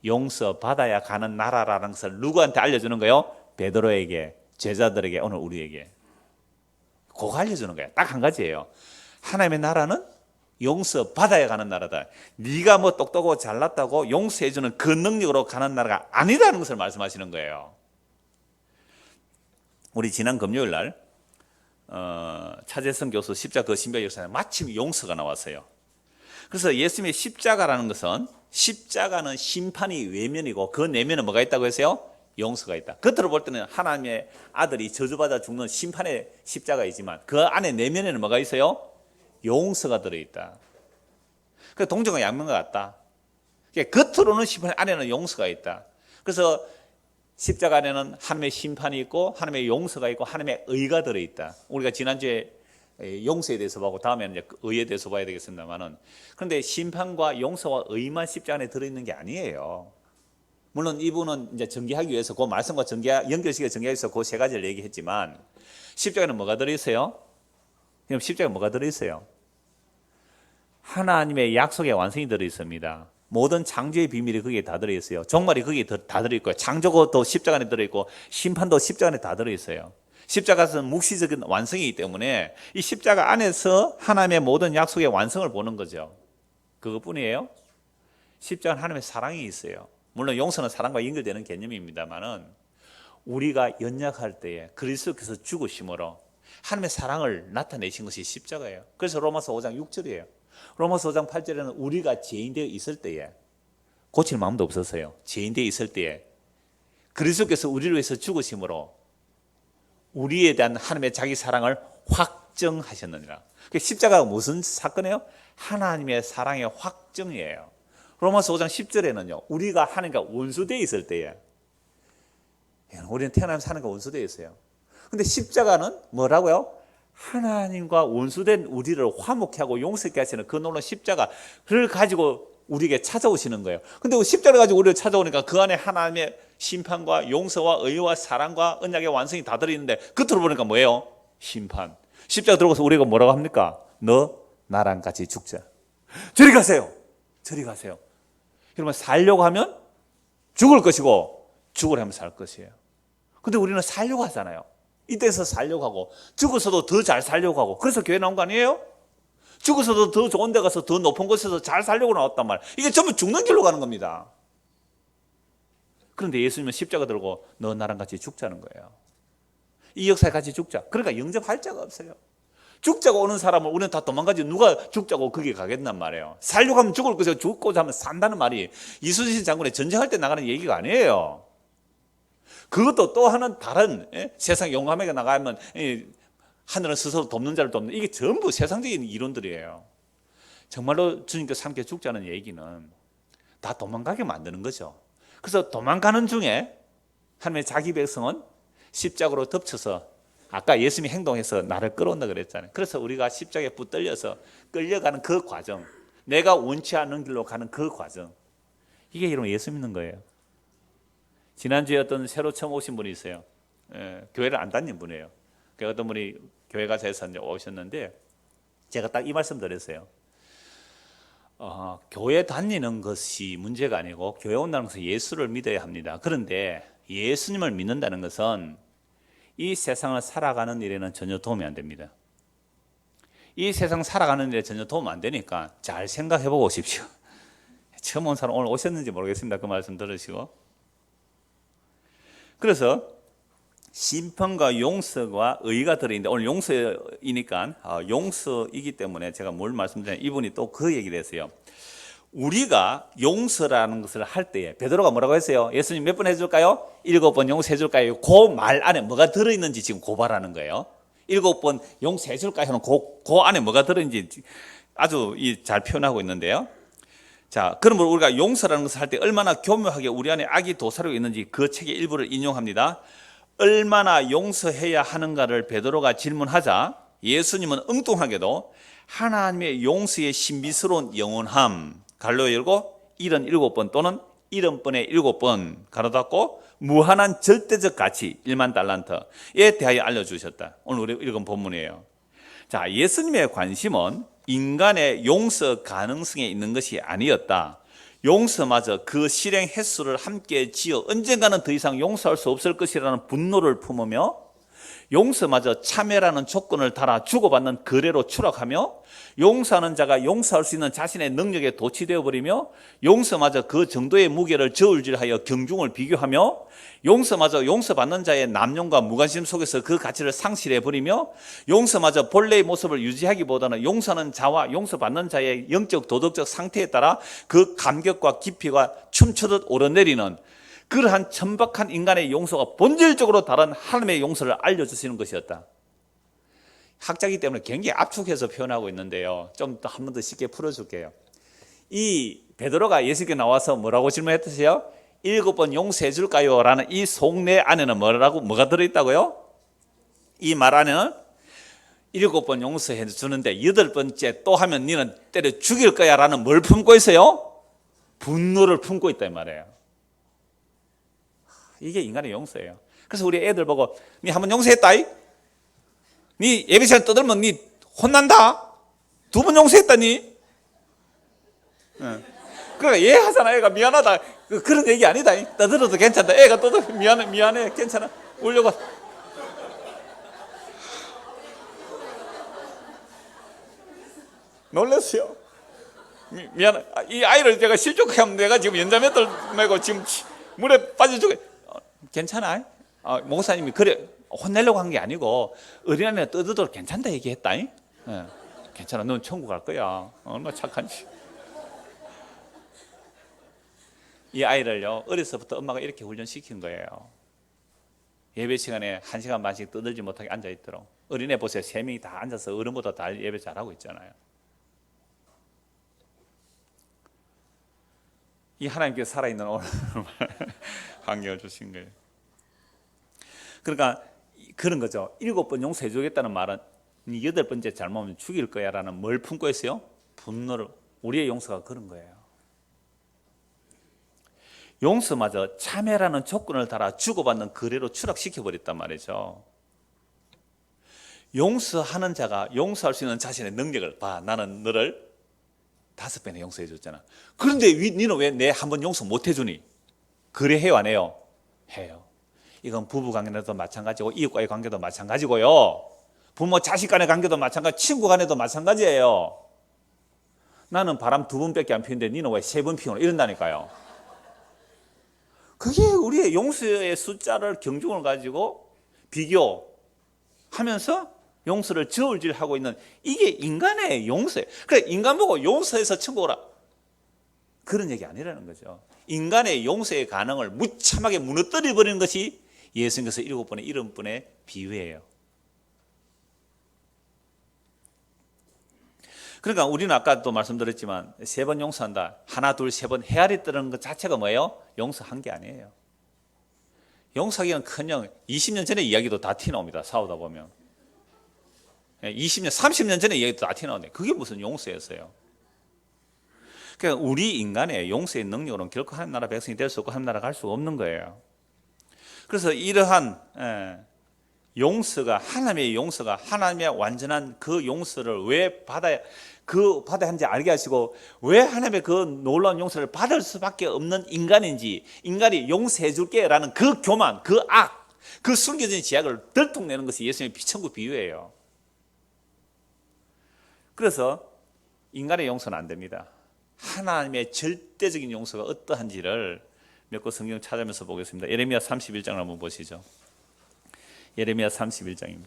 용서받아야 가는 나라라는 것을 누구한테 알려주는 거예요? 베드로에게, 제자들에게, 오늘 우리에게. 그거 알려주는 거예요. 딱 한 가지예요. 하나님의 나라는 용서받아야 가는 나라다. 네가 뭐 똑똑하고 잘났다고 용서해주는 그 능력으로 가는 나라가 아니라는 것을 말씀하시는 거예요. 우리 지난 금요일 날 차재성 교수 십자가 그 신비의 역사에 마침 용서가 나왔어요. 그래서 예수님의 십자가라는 것은 십자가는 심판이 외면이고 그 내면에 뭐가 있다고 했어요? 용서가 있다. 겉으로 볼 때는 하나님의 아들이 저주받아 죽는 심판의 십자가이지만 그 안에 내면에는 뭐가 있어요? 용서가 들어있다. 그 동정과 양면과 같다. 겉으로는 심판, 안에는 용서가 있다. 그래서 십자가 안에는 하나님의 심판이 있고 하나님의 용서가 있고 하나님의 의가 들어있다. 우리가 지난주에 용서에 대해서 보고 다음에는 이제 의에 대해서 봐야 되겠습니다만은, 그런데 심판과 용서와 의만 십자가 안에 들어있는 게 아니에요. 물론 이분은 이제 전개하기 위해서 그 말씀과 연결시켜 전개하기 위해서 그 세 가지를 얘기했지만 십자가는 뭐가 들어있어요? 그럼 십자가에 뭐가 들어있어요? 하나님의 약속의 완성이 들어있습니다. 모든 창조의 비밀이 거기에 다 들어있어요. 종말이 거기에 다 들어있고요. 창조도 십자가 안에 들어있고 심판도 십자가 안에 다 들어있어요. 십자가는 묵시적인 완성이기 때문에 이 십자가 안에서 하나님의 모든 약속의 완성을 보는 거죠. 그것뿐이에요. 십자가는 하나님의 사랑이 있어요. 물론 용서는 사랑과 연결되는 개념입니다만은 우리가 연약할 때에 그리스도께서 죽으심으로 하나님의 사랑을 나타내신 것이 십자가예요. 그래서 로마서 5장 6절이에요. 로마서 5장 8절에는 우리가 죄인되어 있을 때에 고칠 마음도 없었어요. 죄인되어 있을 때에 그리스도께서 우리를 위해서 죽으심으로 우리에 대한 하나님의 자기 사랑을 확정하셨느니라. 십자가가 무슨 사건이에요? 하나님의 사랑의 확정이에요. 로마서 5장 10절에는요, 우리가 하나님과 원수되어 있을 때에, 우리는 태어나면서 하나님과 원수되어 있어요. 근데 십자가는 뭐라고요? 하나님과 원수된 우리를 화목케 하고 용서케 하시는 그 놀라운 십자가를 가지고 우리에게 찾아오시는 거예요. 근데 십자가를 가지고 우리를 찾아오니까 그 안에 하나님의 심판과 용서와 의와 사랑과 언약의 완성이 다 들어있는데 겉으로 보니까 뭐예요? 심판. 십자가 들어가서 우리가 뭐라고 합니까? 너 나랑 같이 죽자. 저리 가세요. 저리 가세요. 여러분, 살려고 하면 죽을 것이고 죽으려 하면 살 것이에요. 근데 우리는 살려고 하잖아요. 이때서 살려고 하고 죽어서도 더 잘 살려고 하고, 그래서 교회 나온 거 아니에요? 죽어서도 더 좋은 데 가서 더 높은 곳에서 잘 살려고 나왔단 말이에요. 이게 전부 죽는 길로 가는 겁니다. 그런데 예수님은 십자가 들고 너 나랑 같이 죽자는 거예요. 이 역사에 같이 죽자. 그러니까 영접할 자가 없어요. 죽자고 오는 사람을 우리는 다 도망가지, 누가 죽자고 거기 가겠단 말이에요. 살려고 하면 죽을 것이고 죽고자 하면 산다는 말이 이순신 장군의 전쟁할 때 나가는 얘기가 아니에요. 그것도 또 하는 다른, 세상 용감하게 나가면 하늘은 스스로 돕는 자를 돕는, 이게 전부 세상적인 이론들이에요. 정말로 주님께서 함께 죽자는 얘기는 다 도망가게 만드는 거죠. 그래서 도망가는 중에 하나님의 자기 백성은 십자가로 덮쳐서, 아까 예수님이 행동해서 나를 끌어온다 그랬잖아요. 그래서 우리가 십자가에 붙들려서 끌려가는 그 과정, 내가 원치 않는 길로 가는 그 과정, 이게 여러분 예수 믿는 거예요. 지난주에 어떤 새로 처음 오신 분이 있어요. 교회를 안 다닌 분이에요. 어떤 분이 교회 가서 해서 오셨는데 제가 딱 이 말씀 드렸어요. 교회 다니는 것이 문제가 아니고 교회 온다는 것은 예수를 믿어야 합니다. 그런데 예수님을 믿는다는 것은 이 세상을 살아가는 일에는 전혀 도움이 안 됩니다. 이 세상 살아가는 일에 전혀 도움 안 되니까 잘 생각해 보고 오십시오. 처음 온 사람 오늘 오셨는지 모르겠습니다. 그 말씀 들으시고. 그래서 심판과 용서와 의가 들어있는데, 오늘 용서이니까 용서이기 때문에 제가 뭘 말씀드리냐면, 이분이 또 그 얘기를 했어요. 우리가 용서라는 것을 할 때에 베드로가 뭐라고 했어요? 예수님 몇 번 해줄까요? 7번 용서해 줄까요? 그 말 안에 뭐가 들어있는지 지금 고발하는 거예요. 7번 용서해 줄까요? 그 안에 뭐가 들어있는지 아주 잘 표현하고 있는데요. 자, 그러면 우리가 용서라는 것을 할 때 얼마나 교묘하게 우리 안에 악이 도사리고 있는지 그 책의 일부를 인용합니다. 얼마나 용서해야 하는가를 베드로가 질문하자 예수님은 엉뚱하게도 하나님의 용서의 신비스러운 영원함, 가로 열고 77번 또는 70번에 7번 가로 닫고 무한한 절대적 가치 1만 달란트에 대하여 알려주셨다. 오늘 우리 읽은 본문이에요. 자, 예수님의 관심은 인간의 용서 가능성에 있는 것이 아니었다. 용서마저 그 실행 횟수를 함께 지어 언젠가는 더 이상 용서할 수 없을 것이라는 분노를 품으며, 용서마저 참여라는 조건을 달아 주고받는 거래로 추락하며, 용서하는 자가 용서할 수 있는 자신의 능력에 도취되어 버리며, 용서마저 그 정도의 무게를 저울질하여 경중을 비교하며, 용서마저 용서받는 자의 남용과 무관심 속에서 그 가치를 상실해 버리며, 용서마저 본래의 모습을 유지하기보다는 용서하는 자와 용서받는 자의 영적 도덕적 상태에 따라 그 감격과 깊이가 춤추듯 오르내리는 그러한 천박한 인간의 용서가 본질적으로 다른 하나님의 용서를 알려주시는 것이었다. 학자이기 때문에 굉장히 압축해서 표현하고 있는데요. 좀 더 한 번 더 쉽게 풀어줄게요. 이 베드로가 예수님께 나와서 뭐라고 질문했듯이요? 7번 용서해 줄까요? 라는 이 속내 안에는 뭐가 들어있다고요? 이 말 안에는 7번 용서해 주는데 8번째 또 하면 너는 때려 죽일 거야 라는 뭘 품고 있어요? 분노를 품고 있다 이 말이에요. 이게 인간의 용서예요. 그래서 우리 애들 보고 니 한번 용서했다 니 예배 시간 떠들면 니 혼난다. 2번 용서했다 니. 그러니까 얘 하잖아. 애가 미안하다. 그런 얘기 아니다. 떠들어도 괜찮다. 애가 떠들 미안해 괜찮아. 울려고. 놀랐어요. 미안해. 이 아이를 제가 실족하면 내가 지금 연자맷돌 메고 지금 물에 빠져 죽어. 괜찮아. 목사님이 그래 혼내려고 한 게 아니고 어린아이는 떠들어도 괜찮다 얘기했다. 예, 괜찮아. 넌 천국 갈 거야. 얼마나 착한지. 이 아이를요 어려서부터 엄마가 이렇게 훈련시킨 거예요. 예배 시간에 1시간 반씩 떠들지 못하게 앉아있도록. 어린애 보세요. 3명이 다 앉아서 어른보다 다 예배 잘하고 있잖아요. 이 하나님께서 살아있는 오늘 환경을 주신 거예요. 그러니까 그런 거죠. 7번 용서해 주겠다는 말은 8번째 잘못하면 죽일 거야 라는 뭘 품고 있어요? 분노를. 우리의 용서가 그런 거예요. 용서마저 참회라는 조건을 달아 주고받는 거래로 추락시켜버렸단 말이죠. 용서하는 자가 용서할 수 있는 자신의 능력을 봐. 나는 너를 5배나 용서해 줬잖아. 그런데 너는 왜 내 한 번 용서 못 해주니? 그래해요 안 해요? 해요. 이건 부부 관계도 마찬가지고 이웃과의 관계도 마찬가지고요. 부모 자식 간의 관계도 마찬가지, 친구 간에도 마찬가지예요. 나는 바람 2번밖에 안 피우는데 너는 왜 3번 피우노? 이런다니까요. 그게 우리의 용서의 숫자를 경중을 가지고 비교하면서 용서를 저울질하고 있는 이게 인간의 용서예요. 그래 인간 보고 용서해서 천국 오라 그런 얘기 아니라는 거죠. 인간의 용서의 가능을 무참하게 무너뜨려 버리는 것이 예수님께서 7번의 7번의 비유예요. 그러니까 우리는 아까도 말씀드렸지만 3번 용서한다. 1, 2, 3번 헤아리 뜨는 것 자체가 뭐예요? 용서한 게 아니에요. 용서하기는 커녕 20년 전의 이야기도 다 티나옵니다. 싸우다 보면 20년, 30년 전의 이야기도 다 티나오네. 그게 무슨 용서였어요? 그러니까 우리 인간의 용서의 능력으로는 결코 하나님 나라 백성이 될 수 없고 하나님 나라 갈 수 없는 거예요. 그래서 이러한 용서가 하나님의 용서가 하나님의 완전한 그 용서를 왜 받아야 하는지 알게 하시고 왜 하나님의 그 놀라운 용서를 받을 수밖에 없는 인간인지 인간이 용서해 줄게 라는 그 교만, 그 악, 그 숨겨진 지약을 들통내는 것이 예수님의 천국 비유예요. 그래서 인간의 용서는 안 됩니다. 하나님의 절대적인 용서가 어떠한지를 몇 권 성경 찾으면서 보겠습니다. 예레미야 31장을 한번 보시죠. 예레미야 31장입니다.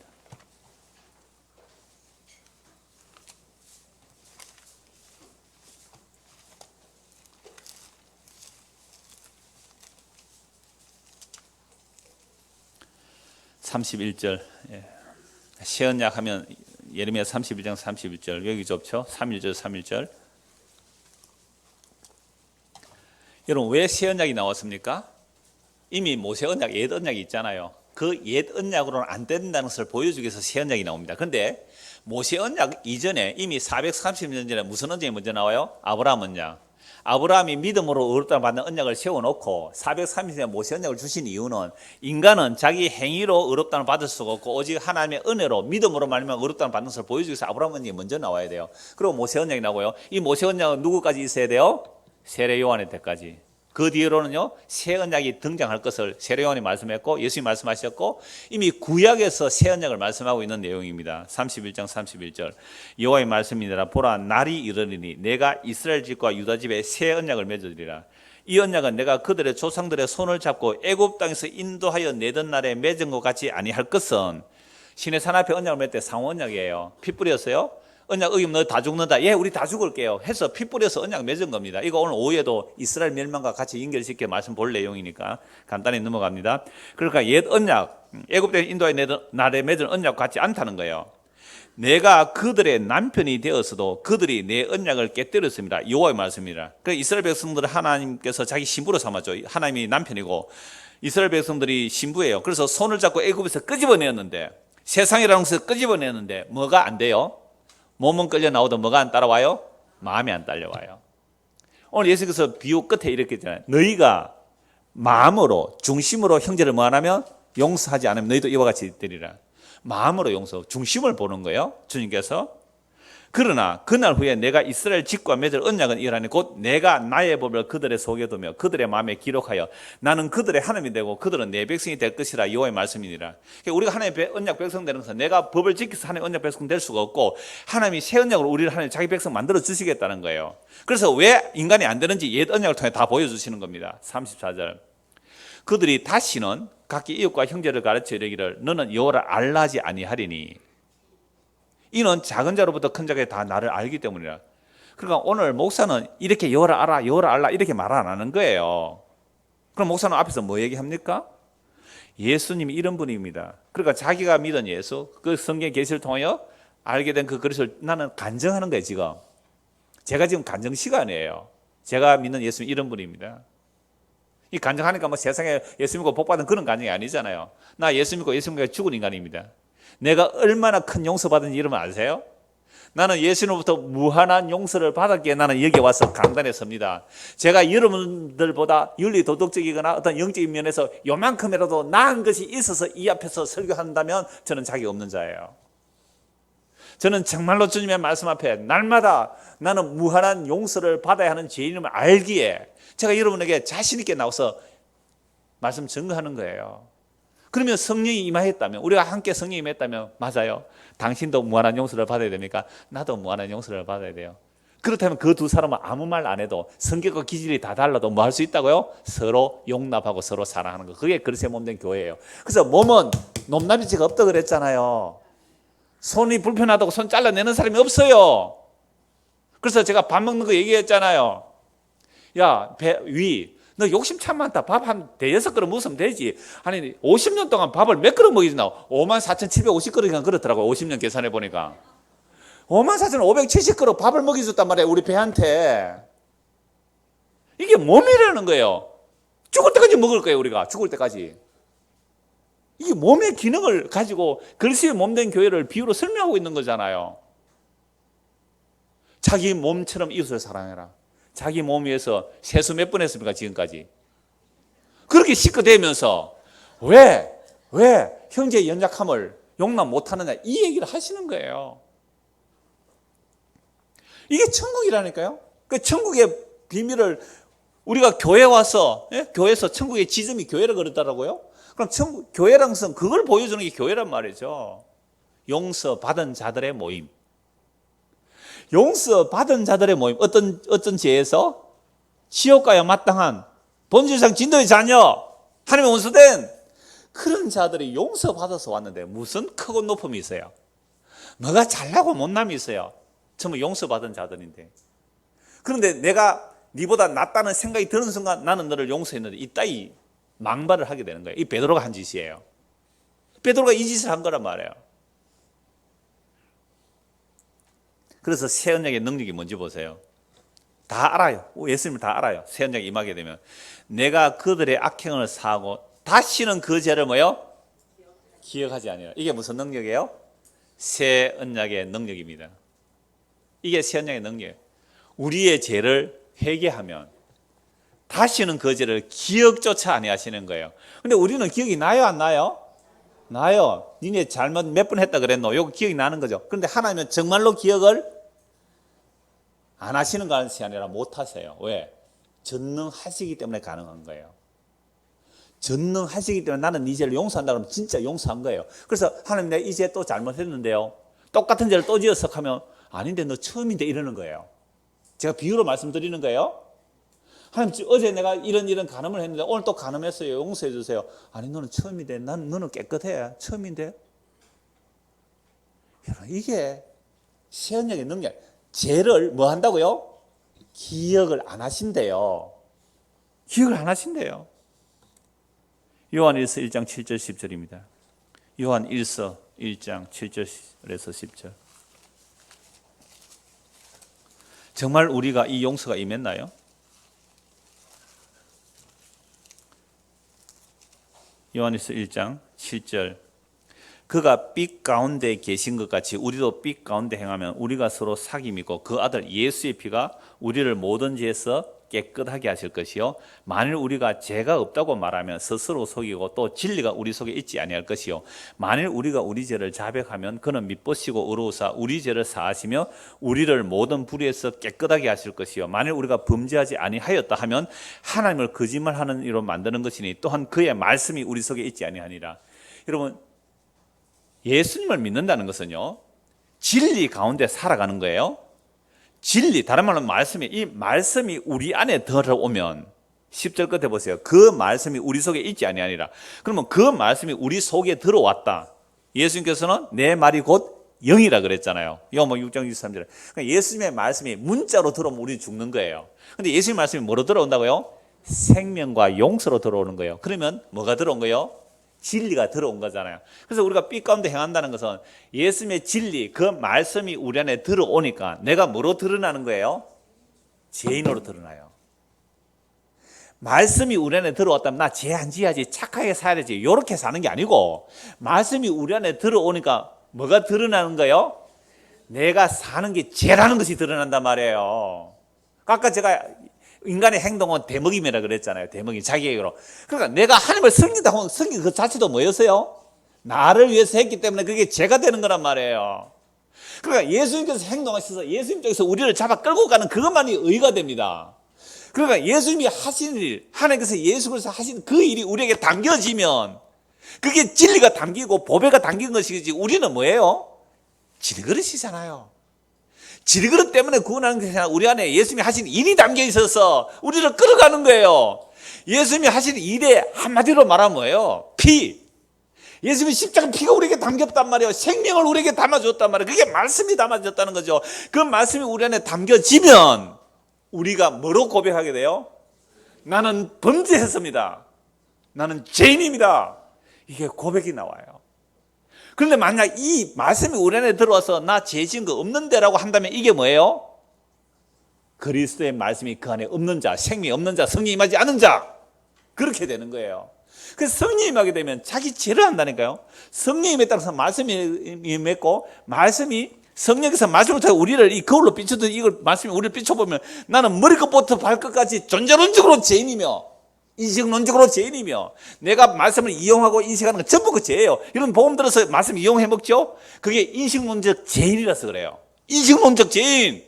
새 언약 하면 예레미야 31장 31절 여기 좋죠? 3.1절 3.1절. 여러분 왜 새 언약이 나왔습니까? 이미 모세 언약, 옛 언약이 있잖아요. 그 옛 언약으로는 안 된다는 것을 보여주기 위해서 새 언약이 나옵니다. 그런데 모세 언약 이전에 이미 430년 전에 무슨 언약이 먼저 나와요? 아브라함 언약. 아브라함이 믿음으로 의롭다 받는 언약을 세워놓고 430년 모세 언약을 주신 이유는 인간은 자기 행위로 의롭다는 받을 수가 없고 오직 하나님의 은혜로 믿음으로 말미암아 의롭다는 받는 것을 보여주기 위해서 아브라함 언약이 먼저 나와야 돼요. 그리고 모세 언약이 나오고요. 이 모세 언약은 누구까지 있어야 돼요? 세례 요한의 때까지. 그 뒤로는요 새 언약이 등장할 것을 세례 요한이 말씀했고 예수님이 말씀하셨고 이미 구약에서 새 언약을 말씀하고 있는 내용입니다. 31장 31절 여호와의 말씀이니라. 보라 날이 이르리니 내가 이스라엘 집과 유다 집에 새 언약을 맺으리라. 이 언약은 내가 그들의 조상들의 손을 잡고 애굽 땅에서 인도하여 내던 날에 맺은 것 같이 아니할 것은 시내산 앞에 언약을 맺을 때 상호 언약이에요. 피 뿌렸어요. 언약 어기면 너 다 죽는다. 예, 우리 다 죽을게요. 해서 피 뿌려서 언약 맺은 겁니다. 이거 오늘 오후에도 이스라엘 멸망과 같이 연결시켜 말씀 볼 내용이니까 간단히 넘어갑니다. 그러니까 옛 언약, 애굽에 인도에 내던 날에 맺은 언약 같지 않다는 거예요. 내가 그들의 남편이 되었어도 그들이 내 언약을 깨뜨렸습니다. 여호와의 말씀이라. 그러니까 이스라엘 백성들을 하나님께서 자기 신부로 삼았죠. 하나님이 남편이고 이스라엘 백성들이 신부예요. 그래서 손을 잡고 애굽에서 끄집어내었는데 세상이라는 것을 끄집어내는데 뭐가 안 돼요? 몸은 끌려 나오도 뭐가 안 따라와요? 마음이 안 딸려와요. 오늘 예수께서 비유 끝에 이렇게 했잖아요. 너희가 마음으로 중심으로 형제를 뭐 하냐면 용서하지 않으면 너희도 이와 같이 되리라. 마음으로 용서, 중심을 보는 거예요. 주님께서. 그러나 그날 후에 내가 이스라엘 집과 맺을 언약은 이러하니 곧 내가 나의 법을 그들의 속에 두며 그들의 마음에 기록하여 나는 그들의 하나님이 되고 그들은 내 백성이 될 것이라. 여호와의 말씀이니라. 그러니까 우리가 하나님의 언약 백성 되는 것은 내가 법을 지켜서 하나님의 언약 백성 될 수가 없고 하나님이 새 언약으로 우리를 하나님 자기 백성 만들어 주시겠다는 거예요. 그래서 왜 인간이 안 되는지 옛 언약을 통해 다 보여주시는 겁니다. 34절 그들이 다시는 각기 이웃과 형제를 가르쳐 이르기를 너는 여호와를 알라지 아니하리니 이는 작은 자로부터 큰 자까지 다 나를 알기 때문이라. 그러니까 오늘 목사는 이렇게 여호와를 알아, 여호와를 알라 이렇게 말 안 하는 거예요. 그럼 목사는 앞에서 뭐 얘기합니까? 예수님이 이런 분입니다. 그러니까 자기가 믿은 예수, 그 성경 계시를 통하여 알게 된 그 그릇을 나는 간증하는 거예요. 지금 제가 지금 간증 시간이에요. 제가 믿는 예수님 이런 분입니다. 이 간증하니까 뭐 세상에 예수 믿고 복 받은 그런 간증이 아니잖아요. 나 예수 믿고 죽은 인간입니다. 내가 얼마나 큰 용서받은지 여러분 아세요? 나는 예수님으로부터 무한한 용서를 받았기에 나는 여기 와서 강단에 섭니다. 제가 여러분들보다 윤리 도덕적이거나 어떤 영적인 면에서 요만큼이라도 나은 것이 있어서 이 앞에서 설교한다면 저는 자격 없는 자예요. 저는 정말로 주님의 말씀 앞에 날마다 나는 무한한 용서를 받아야 하는 죄인임을 알기에 제가 여러분에게 자신 있게 나와서 말씀 증거하는 거예요. 그러면 성령이 임하였다면, 우리가 함께 성령이 임했다면 맞아요. 당신도 무한한 용서를 받아야 됩니까? 나도 무한한 용서를 받아야 돼요. 그렇다면 그 두 사람은 아무 말 안 해도 성격과 기질이 다 달라도 뭐 할 수 있다고요? 서로 용납하고 서로 사랑하는 거. 그게 그리스도의 몸된 교회예요. 그래서 몸은 높낮이가 없다고 그랬잖아요. 손이 불편하다고 손 잘라내는 사람이 없어요. 그래서 제가 밥 먹는 거 얘기했잖아요. 야, 너 욕심 참 많다. 밥 한 대여섯 그릇 먹으면 되지. 아니 50년 동안 밥을 몇 그릇 먹이나? 54,750그릇이나 그렇더라고요. 50년 계산해 보니까 54,570그릇 밥을 먹여줬단 말이에요. 우리 배한테. 이게 몸이라는 거예요. 죽을 때까지 먹을 거예요. 우리가 죽을 때까지. 이게 몸의 기능을 가지고 그리스도의 몸된 교회를 비유로 설명하고 있는 거잖아요. 자기 몸처럼 이웃을 사랑해라. 자기 몸 위해서 세수 몇 번 했습니까 지금까지? 그렇게 씻어대면서 왜 형제의 연약함을 용납 못하느냐 이 얘기를 하시는 거예요. 이게 천국이라니까요. 그 천국의 비밀을 우리가 교회 와서 교회에서 천국의 지점이 교회라 그러더라고요. 그럼 교회라는 것은 그걸 보여주는 게 교회란 말이죠. 용서받은 자들의 모임. 용서받은 자들의 모임. 어떤 죄에서 지옥가야 마땅한 본질상 진노의 자녀, 하나님의 원수된 그런 자들이 용서받아서 왔는데 무슨 크고 높음이 있어요? 뭐가 잘나고 못남이 있어요? 전부 용서받은 자들인데. 그런데 내가 네보다 낫다는 생각이 드는 순간 나는 너를 용서했는데 이따위 망발을 하게 되는 거예요. 이 베드로가 한 짓이에요. 베드로가 이 짓을 한 거란 말이에요. 그래서 새 언약의 능력이 뭔지 보세요. 다 알아요. 예수님을 다 알아요. 새 언약에 임하게 되면 내가 그들의 악행을 사하고 다시는 그 죄를 뭐요? 기억하지 아니라. 이게 무슨 능력이에요? 새 언약의 능력입니다. 이게 새 언약의 능력이에요. 우리의 죄를 회개하면 다시는 그 죄를 기억조차 아니하시는 거예요. 근데 우리는 기억이 나요, 안 나요? 나요. 니네 잘못 몇 번 했다 그랬노? 요거 기억이 나는 거죠. 그런데 하나님은 정말로 기억을 안 하시는 것이 아니라 못 하세요. 왜? 전능하시기 때문에 가능한 거예요. 전능하시기 때문에 나는 이 죄를 용서한다 그러면 진짜 용서한 거예요. 그래서 하나님 내가 이 죄 또 잘못했는데요. 똑같은 죄를 또 지었어 하면 아닌데 너 처음인데 이러는 거예요. 제가 비유로 말씀드리는 거예요. 하나님 어제 내가 이런 간음을 했는데 오늘 또 간음했어요. 용서해 주세요. 아니 너는 처음인데 너는 깨끗해. 처음인데. 여러분 이게 새 언약의 능력. 죄를 뭐 한다고요? 기억을 안 하신대요. 기억을 안 하신대요. 요한일서 1장 7절 10절입니다. 요한일서 1장 7절에서 10절. 정말 우리가 이 용서가 임했나요? 요한일서 1장 7절. 그가 빛 가운데 계신 것 같이 우리도 빛 가운데 행하면 우리가 서로 사귐이고 그 아들 예수의 피가 우리를 모든 죄에서 깨끗하게 하실 것이요 만일 우리가 죄가 없다고 말하면 스스로 속이고 또 진리가 우리 속에 있지 아니할 것이요 만일 우리가 우리 죄를 자백하면 그는 미쁘시고 의로우사 우리 죄를 사하시며 우리를 모든 불의에서 깨끗하게 하실 것이요 만일 우리가 범죄하지 아니하였다 하면 하나님을 거짓말하는 이로 만드는 것이니 또한 그의 말씀이 우리 속에 있지 아니하니라. 여러분 예수님을 믿는다는 것은요 진리 가운데 살아가는 거예요. 진리, 다른 말로 말씀이 이 말씀이 우리 안에 들어오면 10절 끝에 보세요. 그 말씀이 우리 속에 있지 아니하니라. 그러면 그 말씀이 우리 속에 들어왔다. 예수님께서는 내 말이 곧 영이라 그랬잖아요. 요한복음 6장 23절. 그러니까 예수님의 말씀이 문자로 들어오면 우리 죽는 거예요. 근데 예수님의 말씀이 뭐로 들어온다고요? 생명과 용서로 들어오는 거예요. 그러면 뭐가 들어온 거예요? 진리가 들어온 거잖아요. 그래서 우리가 빛 가운데 행한다는 것은 예수님의 진리, 그 말씀이 우리 안에 들어오니까 내가 뭐로 드러나는 거예요? 죄인으로 드러나요. 말씀이 우리 안에 들어왔다면 나 죄 안 지어야지, 착하게 살아야 되지, 이렇게 사는 게 아니고 말씀이 우리 안에 들어오니까 뭐가 드러나는 거예요? 내가 사는 게 죄라는 것이 드러난단 말이에요. 아까 제가 인간의 행동은 대먹임이라 그랬잖아요. 대먹임, 자기 얘기로. 그러니까 내가 하나님을 섬긴다고, 섬긴 그 자체도 뭐였어요? 나를 위해서 했기 때문에 그게 죄가 되는 거란 말이에요. 그러니까 예수님께서 행동하셔서 예수님 쪽에서 우리를 잡아 끌고 가는 그것만이 의가 됩니다. 그러니까 예수님이 하신 일, 하나님께서 예수 그리스도 하신 그 일이 우리에게 담겨지면 그게 진리가 담기고 보배가 담긴 것이지, 우리는 뭐예요? 질그릇이잖아요. 질그릇 때문에 구원하는 것이 아니라 우리 안에 예수님이 하신 일이 담겨 있어서 우리를 끌어가는 거예요. 예수님이 하신 일에 한마디로 말하면 뭐예요? 피. 예수님이 십자가 피가 우리에게 담겼단 말이에요. 생명을 우리에게 담아줬단 말이에요. 그게 말씀이 담아졌다는 거죠. 그 말씀이 우리 안에 담겨지면 우리가 뭐로 고백하게 돼요? 나는 범죄했습니다. 나는 죄인입니다. 이게 고백이 나와요. 그런데 만약 이 말씀이 우리 안에 들어와서 나 죄 지은 거 없는데라고 한다면 이게 뭐예요? 그리스도의 말씀이 그 안에 없는 자, 생명이 없는 자, 성령이 임하지 않은 자, 그렇게 되는 거예요. 그래서 성령이 임하게 되면 자기 죄를 한다니까요. 성령님에 따라서 말씀이 임했고, 말씀이 성령께서 말씀을 통해 우리를 이 거울로 비추듯 이걸 말씀이 우리를 비춰보면 나는 머리끝부터 발끝까지 존재론적으로 죄인이며 인식론적으로 죄인이며 내가 말씀을 이용하고 인식하는 건 전부 그 죄예요. 여러분 복음 들어서 말씀 이용해 먹죠? 그게 인식론적 죄인이라서 그래요. 인식론적 죄인.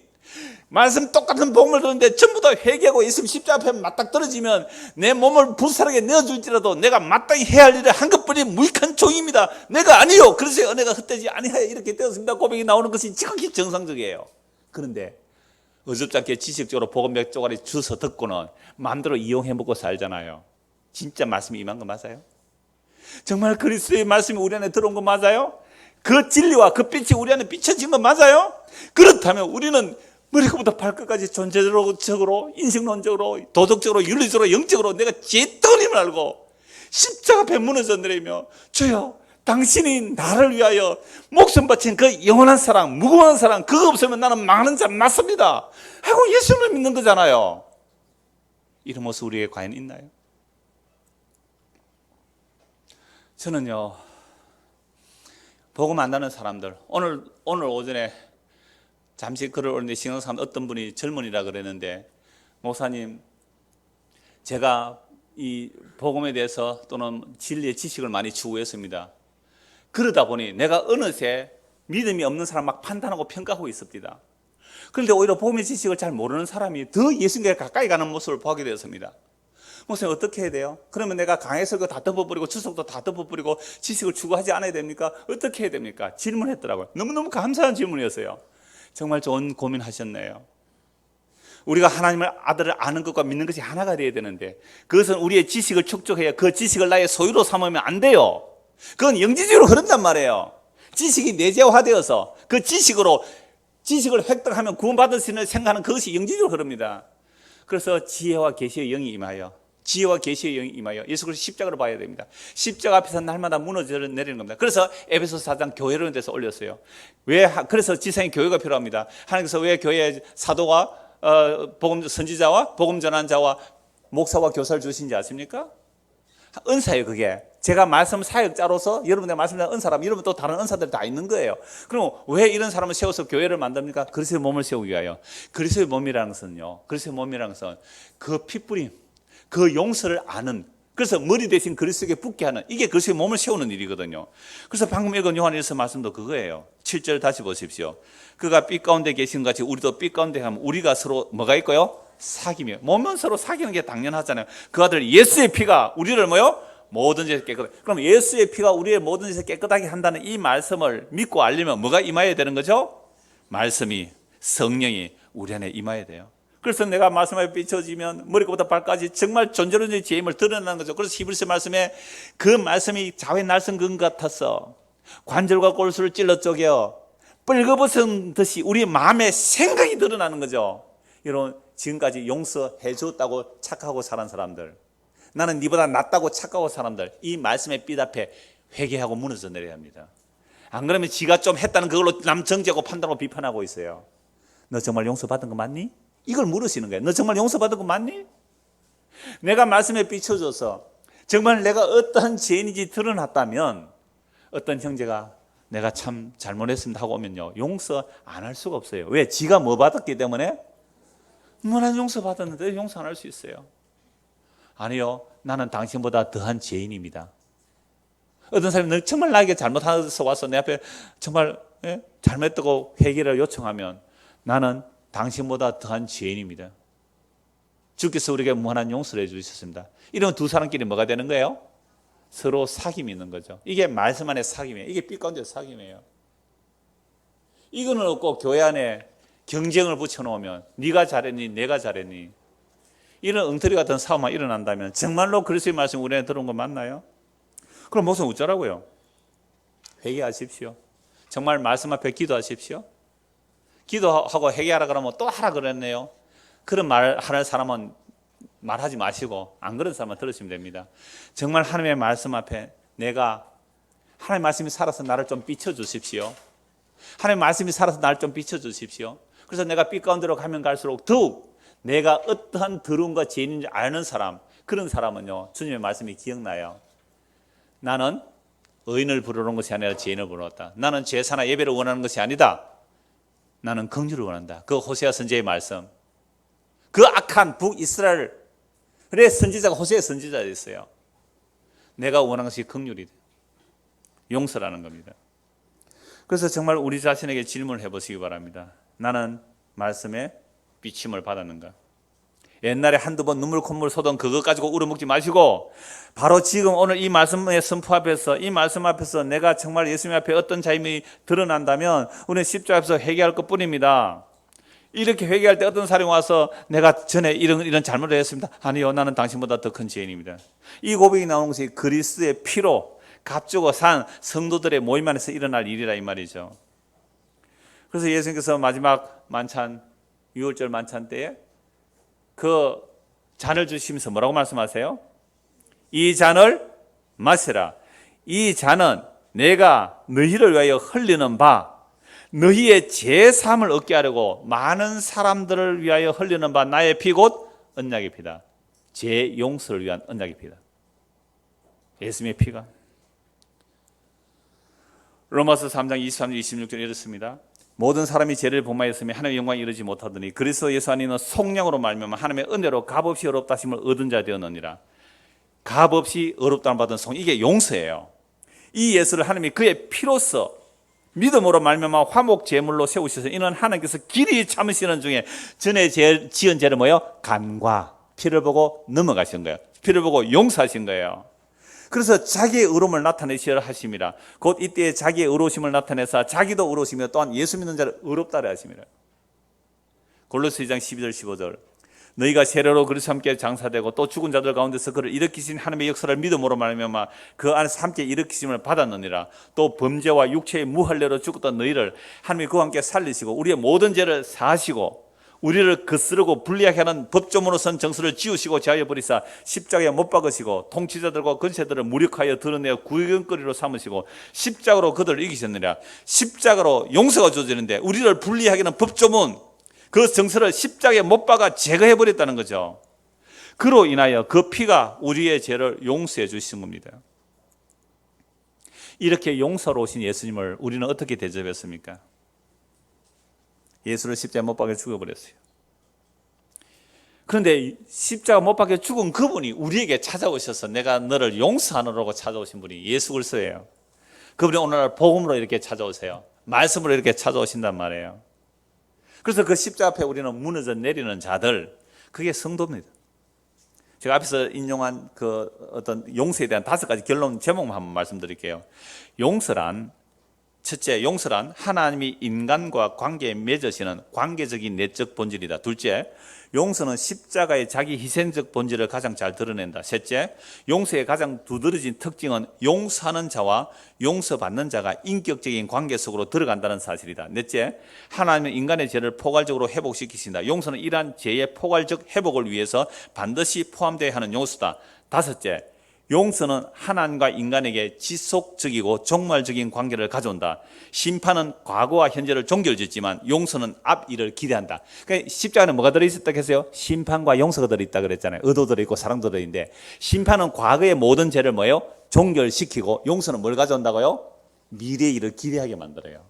말씀 똑같은 복음을 듣는데 전부 다 회개하고 예수님 십자가 앞에 맞닥 떨어지면 내 몸을 불사르게 내어줄지라도 내가 마땅히 해야 할 일을 한 것뿐인 무익한 종입니다. 내가 아니요. 그래서 은혜가 헛되지 아니하여 이렇게 되었습니다. 고백이 나오는 것이 지극히 정상적이에요. 그런데 어줍지 않게 지식적으로 복음 몇 조각이 주워 듣고는 마음대로 이용해 먹고 살잖아요. 진짜 말씀이 임한 거 맞아요? 정말 그리스도의 말씀이 우리 안에 들어온 거 맞아요? 그 진리와 그 빛이 우리 안에 비춰진 거 맞아요? 그렇다면 우리는 머리부터 발끝까지 존재적으로, 인식론적으로, 도덕적으로, 윤리적으로, 영적으로 내가 죄덩임을 알고 십자가 앞에 무너져 내리며 주여 당신이 나를 위하여 목숨 바친 그 영원한 사랑, 무궁한 사랑, 그거 없으면 나는 망하는 자 맞습니다 하고 예수를 믿는 거잖아요. 이런 모습 우리에게 과연 있나요? 저는요, 복음 안 나는 사람들, 오늘 오전에 잠시 글을 올렸는데 신앙사람 어떤 분이 젊은이라 그랬는데, 목사님, 제가 이 복음에 대해서 또는 진리의 지식을 많이 추구했습니다. 그러다 보니 내가 어느새 믿음이 없는 사람 막 판단하고 평가하고 있습니다. 그런데 오히려 복음의 지식을 잘 모르는 사람이 더 예수님께 가까이 가는 모습을 보게 되었습니다. 목사님 어떻게 해야 돼요? 그러면 내가 강해설교 다 덮어버리고 주석도 다 덮어버리고 지식을 추구하지 않아야 됩니까? 어떻게 해야 됩니까? 질문했더라고요. 너무너무 감사한 질문이었어요. 정말 좋은 고민하셨네요. 우리가 하나님을 아들을 아는 것과 믿는 것이 하나가 되어야 되는데 그것은 우리의 지식을 축적해야 그 지식을 나의 소유로 삼으면 안 돼요. 그건 영지주의로 흐른단 말이에요. 지식이 내재화되어서 그 지식을 획득하면 구원받을 수 있는 생각하는 그것이 영지주의로 흐릅니다. 그래서 지혜와 계시의 영이 임하여, 지혜와 계시의 영이 임하여 예수 그리스도 십자가를 봐야 됩니다. 십자가 앞에서 날마다 무너져 내리는 겁니다. 그래서 에베소서 4장 교회론에 대해서 올렸어요. 그래서 지상에 교회가 필요합니다. 하나님께서 왜 교회에 사도와 복음 선지자와 복음 전한 자와 목사와 교사를 주신지 아십니까? 은사예요. 그게 제가 말씀 사역자로서 여러분의 말씀을 은사라면 여러분 또 다른 은사들 다 있는 거예요. 그럼 왜 이런 사람을 세워서 교회를 만듭니까? 그리스도의 몸을 세우기 위하여. 그리스도의 몸이라는 것은요, 그리스도의 몸이라는 것은 그 피뿌림, 그 용서를 아는, 그래서 머리 대신 그리스도에게 붙게 하는, 이게 그리스도의 몸을 세우는 일이거든요. 그래서 방금 읽은 요한일서 말씀도 그거예요. 7절 다시 보십시오. 그가 빛 가운데 계신 같이 우리도 빛 가운데 하면 우리가 서로 뭐가 있고요? 사귀며. 몸은 서로 사귀는 게 당연하잖아요. 그 아들 예수의 피가 우리를 뭐요? 모든 죄에서 깨끗하게. 그럼 예수의 피가 우리의 모든 죄에서 깨끗하게 한다는 이 말씀을 믿고 알려면 뭐가 임해야 되는 거죠? 말씀이, 성령이 우리 안에 임해야 돼요. 그래서 내가 말씀에 비춰지면 머리부터 발까지 정말 존재론의 죄임을 드러내는 거죠. 그래서 히브리서 말씀에 그 말씀이 자외 날선 금 같아서 관절과 골수를 찔러 쪼개어 뻘거벗은 듯이 우리 마음의 생각이 드러나는 거죠. 이런 지금까지 용서해 줬다고 착하고 살은 사람들, 나는 네보다 낫다고 착하고 사람들, 이 말씀의 빛 앞에 회개하고 무너져 내려야 합니다. 안 그러면 지가 좀 했다는 그걸로 남 정죄하고 판단하고 비판하고 있어요. 너 정말 용서받은 거 맞니? 이걸 물으시는 거예요. 너 정말 용서받은 거 맞니? 내가 말씀에 비춰줘서 정말 내가 어떠한 죄인인지 드러났다면 어떤 형제가 내가 참 잘못했습니다 하고 오면요, 용서 안 할 수가 없어요. 왜? 지가 뭐 받았기 때문에? 나는 용서 받았는데 용서 안 할 수 있어요. 아니요, 나는 당신보다 더한 죄인입니다. 어떤 사람이 너 정말 나에게 잘못해서 와서 내 앞에 정말 잘못했다고 회개를 요청하면 나는 당신보다 더한 죄인입니다. 주께서 우리에게 무한한 용서를 해주셨습니다. 이러면 두 사람끼리 뭐가 되는 거예요? 서로 사귐이 있는 거죠. 이게 말씀 안에 사귐이에요. 이게 빛 가운데 사귐이에요. 이거는 없고 교회 안에 경쟁을 붙여놓으면 네가 잘했니 내가 잘했니 이런 엉터리 같은 싸움만 일어난다면 정말로 그리스도의 말씀 우리 안에 들어온 거 맞나요? 그럼 목사님 어쩌라고요? 회개하십시오. 정말 말씀 앞에 기도하십시오. 기도하고 회개하라 그러면 또 하라 그랬네요. 그런 말 하는 사람은 말하지 마시고 안 그런 사람만 들으시면 됩니다. 정말 하나님의 말씀 앞에 내가 하나님의 말씀이 살아서 나를 좀 비춰주십시오. 하나님의 말씀이 살아서 나를 좀 비춰주십시오. 그래서 내가 빛 가운데로 가면 갈수록 더욱 내가 어떠한 더러움과 죄인인지 아는 사람, 그런 사람은요 주님의 말씀이 기억나요. 나는 의인을 부르는 것이 아니라 죄인을 부르었다. 나는 제사나 예배를 원하는 것이 아니다. 나는 긍휼을 원한다. 그 호세아 선지자의 말씀. 그 악한 북이스라엘의 선지자가 호세아 선지자였어요. 내가 원하는 것이 긍휼이다. 용서라는 겁니다. 그래서 정말 우리 자신에게 질문을 해보시기 바랍니다. 나는 말씀에 비침을 받았는가? 옛날에 한두 번 눈물 콧물 쏟은 그것 가지고 울어먹지 마시고 바로 지금 오늘 이 말씀의 선포 앞에서 이 말씀 앞에서 내가 정말 예수님 앞에 어떤 자임이 드러난다면 우리는 십자가 앞에서 회개할 것뿐입니다. 이렇게 회개할 때 어떤 사람이 와서 내가 전에 이런 잘못을 했습니다. 아니요, 나는 당신보다 더 큰 죄인입니다. 이 고백이 나오는 것이 그리스도의 피로 값주고 산 성도들의 모임 안에서 일어날 일이라 이 말이죠. 그래서 예수님께서 마지막 만찬, 유월절 만찬 때에 그 잔을 주시면서 뭐라고 말씀하세요? 이 잔을 마시라. 이 잔은 내가 너희를 위하여 흘리는 바, 너희의 죄사함을 얻게 하려고 많은 사람들을 위하여 흘리는 바 나의 피 곧 언약의 피다. 죄 용서를 위한 언약의 피다. 예수님의 피가. 로마서 3장 23, 26절 이렇습니다. 모든 사람이 죄를 범하였으며 하나님의 영광에 이르지 못하더니 그리스도 예수 안에는 속량으로 말미암아 하나님의 은혜로 값없이 의롭다 하심을 얻은 자 되었느니라. 값없이 의롭다는 받은 속, 이게 용서예요. 이 예수를 하나님이 그의 피로써 믿음으로 말미암아 화목 제물로 세우셔서 이는 하나님께서 길이 참으시는 중에 전에 지은 죄를 뭐예요? 간과 피를 보고 넘어가신 거예요. 피를 보고 용서하신 거예요. 그래서 자기의 의로움을 나타내시려 하심이라. 곧 이때 자기의 의로우심을 나타내사 자기도 의로우시며 또한 예수 믿는 자를 의롭다라 하심이라. 골로새 2장 12절 15절. 너희가 세례로 그리스도와 함께 장사되고 또 죽은 자들 가운데서 그를 일으키신 하나님의 역사를 믿음으로 말미암아 그 안에서 함께 일으키심을 받았느니라. 또 범죄와 육체의 무할례로 죽었던 너희를 하나님이 그와 함께 살리시고 우리의 모든 죄를 사하시고 우리를 거스르고 불리하게 하는 법조문으로 선 정수를 지우시고 제하여 버리사 십자가에 못 박으시고 통치자들과 권세들을 무력하여 드러내어 구경거리로 삼으시고 십자가로 그들을 이기셨느니라. 십자가로 용서가 주어지는데 우리를 불리하게 하는 법조문, 그 정서를 십자가에 못 박아 제거해 버렸다는 거죠. 그로 인하여 그 피가 우리의 죄를 용서해 주신 겁니다. 이렇게 용서로 오신 예수님을 우리는 어떻게 대접했습니까? 예수를 십자가에 못 박아 죽여버렸어요. 그런데 십자가 못 박혀 죽은 그분이 우리에게 찾아오셔서 내가 너를 용서하느라고 찾아오신 분이 예수 그리스도예요. 그분이 오늘날 복음으로 이렇게 찾아오세요. 말씀으로 이렇게 찾아오신단 말이에요. 그래서 그 십자가 앞에 우리는 무너져 내리는 자들, 그게 성도입니다. 제가 앞에서 인용한 그 어떤 용서에 대한 5가지 결론 제목만 한번 말씀드릴게요. 용서란 첫째, 용서란 하나님이 인간과 관계에 맺으시는 관계적인 내적 본질이다. 둘째, 용서는 십자가의 자기 희생적 본질을 가장 잘 드러낸다. 셋째, 용서의 가장 두드러진 특징은 용서하는 자와 용서받는 자가 인격적인 관계 속으로 들어간다는 사실이다. 넷째, 하나님은 인간의 죄를 포괄적으로 회복시키신다. 용서는 이러한 죄의 포괄적 회복을 위해서 반드시 포함되어야 하는 요소다. 다섯째, 용서는 하나님과 인간에게 지속적이고 종말적인 관계를 가져온다. 심판은 과거와 현재를 종결짓지만 용서는 앞 일을 기대한다. 그러니까 십자가는 뭐가 들어있었다 했어요? 심판과 용서가 들어있다 그랬잖아요. 의도 들어있고 사랑도 들어있는데, 심판은 과거의 모든 죄를 뭐예요? 종결시키고, 용서는 뭘 가져온다고요? 미래의 일을 기대하게 만들어요.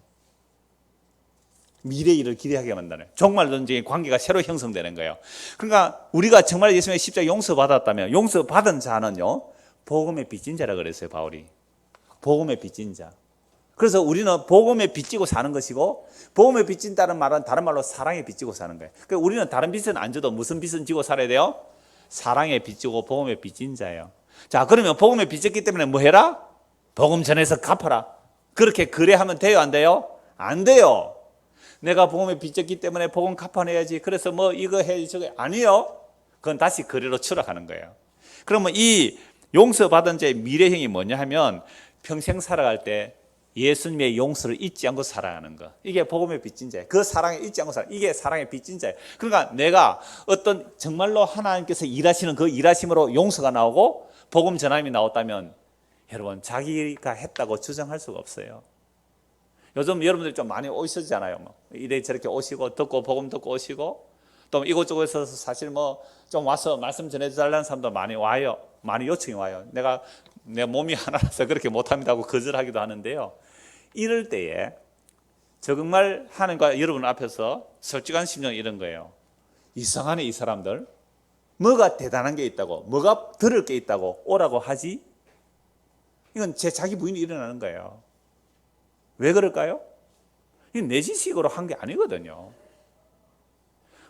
미래의 일을 기대하게 만드는 종말론적인 관계가 새로 형성되는 거예요. 그러니까 우리가 정말 예수님의 십자가 용서받았다면, 용서받은 자는요, 복음의 빚진 자라 그랬어요, 바울이. 복음의 빚진 자. 그래서 우리는 복음에 빚지고 사는 것이고, 복음에 빚진다는 말은 다른 말로 사랑에 빚지고 사는 거예요. 그러니까 우리는 다른 빚은 안 져도 무슨 빚은 지고 살아야 돼요? 사랑에 빚지고 복음에 빚진 자예요. 자, 그러면 복음에 빚졌기 때문에 뭐 해라? 복음 전해서 갚아라. 그렇게 거래하면 돼요, 안 돼요? 안 돼요. 내가 복음에 빚졌기 때문에 복음 갚아내야지. 그래서 뭐 이거 해, 저거. 아니요. 그건 다시 거래로 추락하는 거예요. 그러면 이 용서받은 자의 미래형이 뭐냐 하면, 평생 살아갈 때 예수님의 용서를 잊지 않고 살아가는 거. 이게 복음의 빚진 자예요. 그 사랑에 잊지 않고 살아. 이게 사랑의 빚진 자예요. 그러니까 내가 어떤 정말로 하나님께서 일하시는 그 일하심으로 용서가 나오고 복음 전함이 나왔다면, 여러분 자기가 했다고 주장할 수가 없어요. 요즘 여러분들이 좀 많이 오시잖아요. 뭐 이래 저렇게 오시고, 듣고 복음 듣고 오시고, 또 이곳저곳에서 사실 뭐 좀 와서 말씀 전해달라는 사람도 많이 와요. 많이 요청이 와요. 내 몸이 하나라서 그렇게 못합니다 하고 거절하기도 하는데요. 이럴 때에 정말 하나님과 여러분 앞에서 솔직한 심정이 이런 거예요. 이상하네, 이 사람들. 뭐가 대단한 게 있다고, 뭐가 들을 게 있다고 오라고 하지? 이건 제 자기 부인이 일어나는 거예요. 왜 그럴까요? 이건 내 지식으로 한 게 아니거든요.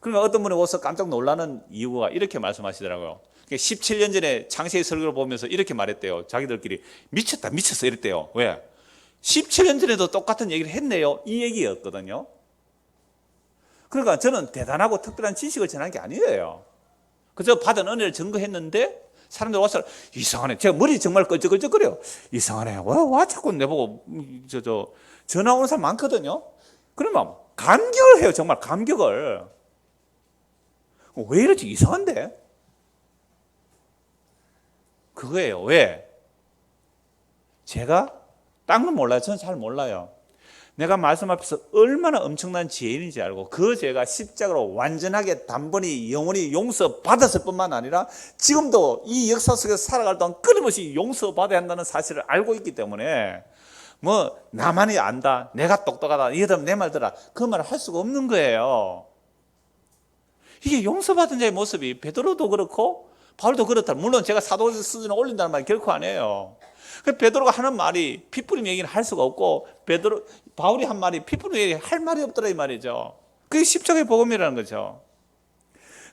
그러니까 어떤 분이 와서 깜짝 놀라는 이유가 이렇게 말씀하시더라고요. 17년 전에 창세기 설교를 보면서 이렇게 말했대요. 자기들끼리 미쳤다, 미쳤어 이랬대요. 왜? 17년 전에도 똑같은 얘기를 했네요. 이 얘기였거든요. 그러니까 저는 대단하고 특별한 지식을 전한 게 아니에요. 그저 받은 은혜를 증거했는데, 사람들 와서 이상하네. 제가 머리 정말 끌적끌적거려요. 이상하네. 와 자꾸 내보고 전화 오는 사람 많거든요. 그러면 감격을 해요. 정말 감격을. 왜 이러지? 이상한데? 그거예요. 왜? 제가 딴 건 몰라요. 저는 잘 몰라요. 내가 말씀 앞에서 얼마나 엄청난 죄인인지 알고, 그 죄가 십자가로 완전하게 단번에 영원히 용서받았을 뿐만 아니라 지금도 이 역사 속에서 살아갈 동안 끊임없이 용서받아야 한다는 사실을 알고 있기 때문에, 뭐 나만이 안다, 내가 똑똑하다, 이러면 내 말 들어라, 그 말을 할 수가 없는 거예요. 이게 용서받은 자의 모습이 베드로도 그렇고 바울도 그렇다. 물론 제가 사도 수준에 올린다는 말이 결코 아니에요. 베드로가 하는 말이 핏부림 얘기는 할 수가 없고, 바울이 한 말이 핏부림 얘기 할 말이 없더라 이 말이죠. 그게 십자가의 복음이라는 거죠.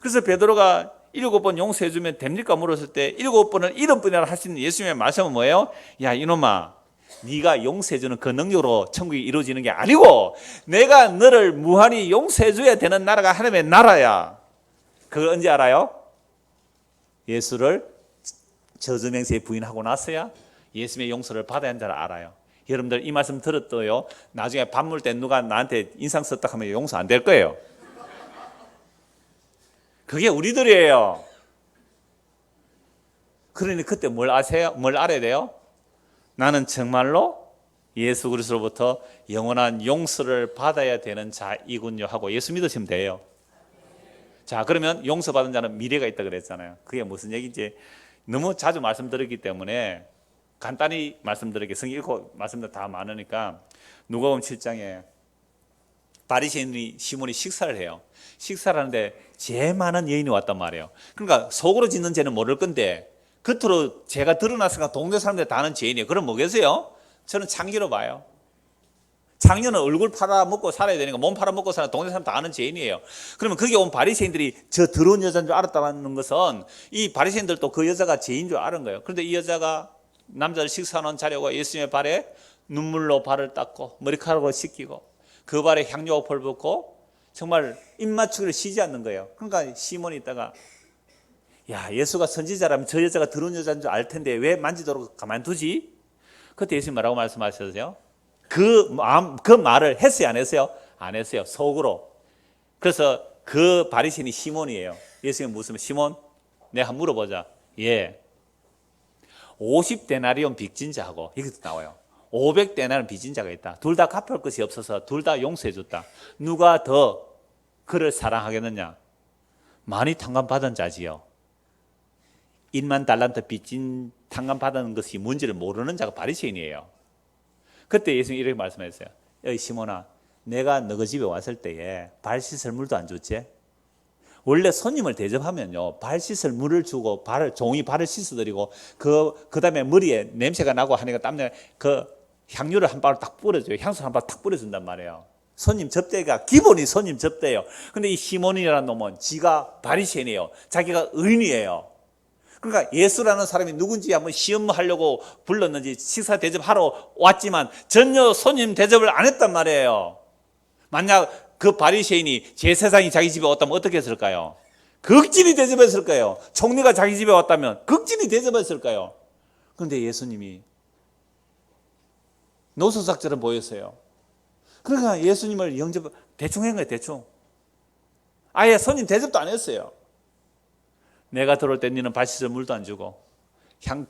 그래서 베드로가 7번 용서해주면 됩니까? 물었을 때 7번을 70번이나 할 수 있는 예수님의 말씀은 뭐예요? 야 이놈아, 네가 용서해주는 그 능력으로 천국이 이루어지는 게 아니고, 내가 너를 무한히 용서해줘야 되는 나라가 하나님의 나라야. 그걸 언제 알아요? 예수를 저주맹세에 부인하고 나서야 예수님의 용서를 받아야 한다는 줄 알아요. 여러분들 이 말씀 들었어요? 나중에 밥 먹을 때 누가 나한테 인상 썼다 하면 용서 안 될 거예요. 그게 우리들이에요. 그러니 그때 뭘 아세요? 뭘 알아야 돼요? 나는 정말로 예수 그리스도로부터 영원한 용서를 받아야 되는 자이군요 하고 예수 믿으시면 돼요. 자, 그러면 용서받은 자는 미래가 있다 그랬잖아요. 그게 무슨 얘기인지 너무 자주 말씀드렸기 때문에 간단히 말씀드리게, 성경 읽고 말씀도 다 많으니까, 누가복음 7장에 바리새인이 시몬이 식사를 해요. 식사를 하는데 죄 많은 여인이 왔단 말이에요. 그러니까 속으로 짓는 죄는 모를 건데 겉으로 죄가 드러났으니까 동네 사람들 다 아는 죄인이에요. 그럼 뭐겠어요? 저는 창기로 봐요. 창녀는 얼굴 팔아먹고 살아야 되니까 몸 팔아먹고 살아, 동네 사람 다 아는 죄인이에요. 그러면 거기 온 바리새인들이 저 더러운 여자인 줄 알았다는 것은, 이 바리새인들도 그 여자가 죄인 줄 아는 거예요. 그런데 이 여자가 남자를 식사하는 자리하고 예수님의 발에 눈물로 발을 닦고 머리카락으로 씻기고 그 발에 향료풀 붓고 정말 입맞추기를 쉬지 않는 거예요. 그러니까 시몬이 있다가 야, 예수가 선지자라면 저 여자가 더러운 여자인 줄 알 텐데 왜 만지도록 가만두지? 그때 예수님 뭐라고 말씀하셨어요? 그 말을 했어요, 안 했어요? 안 했어요, 속으로. 그래서 그 바리새인이 시몬이에요. 예수님 무슨 시몬? 내가 한번 물어보자. 예. 50데나리온 빚진 자하고 이것도 나와요. 500데나리온 빚진 자가 있다. 둘 다 갚을 것이 없어서 둘 다 용서해 줬다. 누가 더 그를 사랑하겠느냐? 많이 탕감받은 자지요. 1만 달란트 빚진 탕감받은 것이 뭔지를 모르는 자가 바리새인이에요. 그때 예수님이 이렇게 말씀하셨어요. 야, 시몬아, 내가 너희 집에 왔을 때에 발 씻을 물도 안 줬지? 원래 손님을 대접하면요, 발 씻을 물을 주고 종이 발을 씻어드리고 그 다음에 머리에 냄새가 나고 하니까 땀내 그 향유를 한 방울 딱 뿌려줘요. 향수 한 방울 딱 뿌려준단 말이에요. 손님 접대가 기본이 손님 접대예요. 근데 이 시몬이라는 놈은 지가 바리새인이에요. 자기가 의인이에요. 그러니까 예수라는 사람이 누군지 한번 시험하려고 불렀는지 식사 대접하러 왔지만 전혀 손님 대접을 안 했단 말이에요. 만약 그 바리새인이 제사장이 자기 집에 왔다면 어떻게 했을까요? 극진히 대접했을 거예요. 총리가 자기 집에 왔다면 극진히 대접했을 거예요. 그런데 예수님이 노소삭처럼 보였어요. 그러니까 예수님을 영접 대충 한 거예요. 대충. 아예 손님 대접도 안 했어요. 내가 들어올 때 너는 발 씻을 물도 안 주고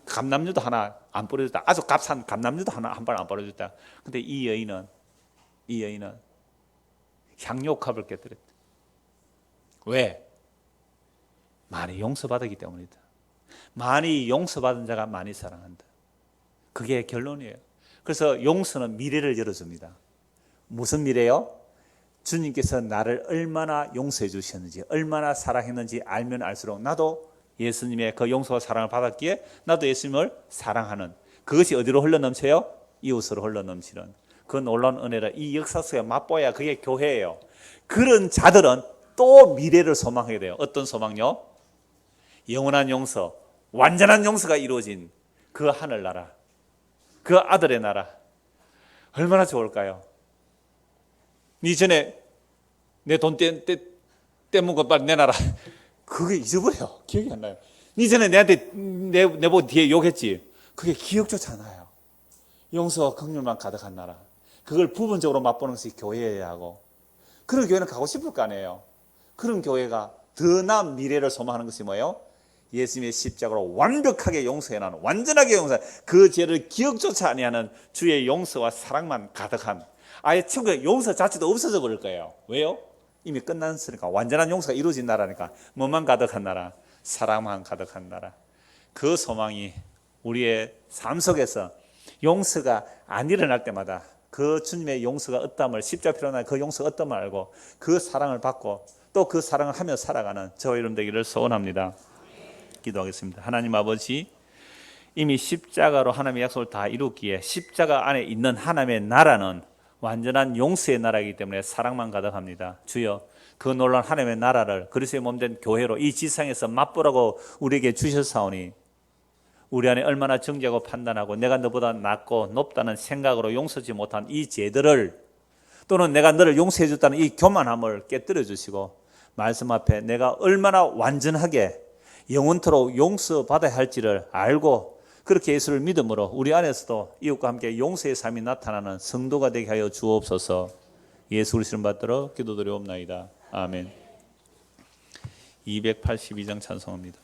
감람유도 하나 안 뿌려줬다. 아주 값싼 감람유도 하나 한 발 안 뿌려줬다. 근데 이 여인은 향료값을 깨뜨렸다. 왜? 많이 용서받았기 때문이다. 많이 용서받은 자가 많이 사랑한다. 그게 결론이에요. 그래서 용서는 미래를 열어줍니다. 무슨 미래요? 주님께서 나를 얼마나 용서해 주셨는지, 얼마나 사랑했는지 알면 알수록 나도 예수님의 그 용서와 사랑을 받았기에 나도 예수님을 사랑하는, 그것이 어디로 흘러넘쳐요? 이웃으로 흘러넘치는 그 놀라운 은혜를 이 역사 속에 맛보아야 그게 교회예요. 그런 자들은 또 미래를 소망하게 돼요. 어떤 소망요? 영원한 용서, 완전한 용서가 이루어진 그 하늘나라, 그 아들의 나라. 얼마나 좋을까요? 니 전에 내 돈 떼문 거 빨리 내놔라. 그게 잊어버려. 기억이 안 나요. 니 전에 내한테 내보고 뒤에 욕했지. 그게 기억조차 안 나요. 용서와 긍휼만 가득한 나라. 그걸 부분적으로 맛보는 것이 교회여야 하고, 그런 교회는 가고 싶을 거 아니에요. 그런 교회가 더 나은 미래를 소망하는 것이 뭐예요? 예수님의 십자가로 완벽하게 용서해나는, 완전하게 용서하는, 그 죄를 기억조차 아니하는 주의 용서와 사랑만 가득한, 아예 천국의 용서 자체도 없어져 버릴 거예요. 왜요? 이미 끝났으니까. 완전한 용서가 이루어진 나라니까. 뭐만 가득한 나라? 사랑만 가득한 나라. 그 소망이 우리의 삶 속에서 용서가 안 일어날 때마다 그 주님의 용서가 어떠함을, 십자가 필요한 그 용서가 어떠함을 알고 그 사랑을 받고 또 그 사랑을 하며 살아가는 저와 여러분 되기를 소원합니다. 기도하겠습니다. 하나님 아버지, 이미 십자가로 하나님의 약속을 다 이루기에 십자가 안에 있는 하나님의 나라는 완전한 용서의 나라이기 때문에 사랑만 가득합니다. 주여, 그 놀라운 하나님의 나라를 그리스도의 몸된 교회로 이 지상에서 맛보라고 우리에게 주셨사오니, 우리 안에 얼마나 정죄하고 판단하고 내가 너보다 낫고 높다는 생각으로 용서하지 못한 이 죄들을, 또는 내가 너를 용서해 줬다는 이 교만함을 깨뜨려 주시고, 말씀 앞에 내가 얼마나 완전하게 영원토록 용서받아야 할지를 알고 그렇게 예수를 믿음으로 우리 안에서도 이웃과 함께 용서의 삶이 나타나는 성도가 되게 하여 주옵소서. 예수 그리스도를 받들어 기도드리옵나이다. 아멘. 282장 찬송합니다.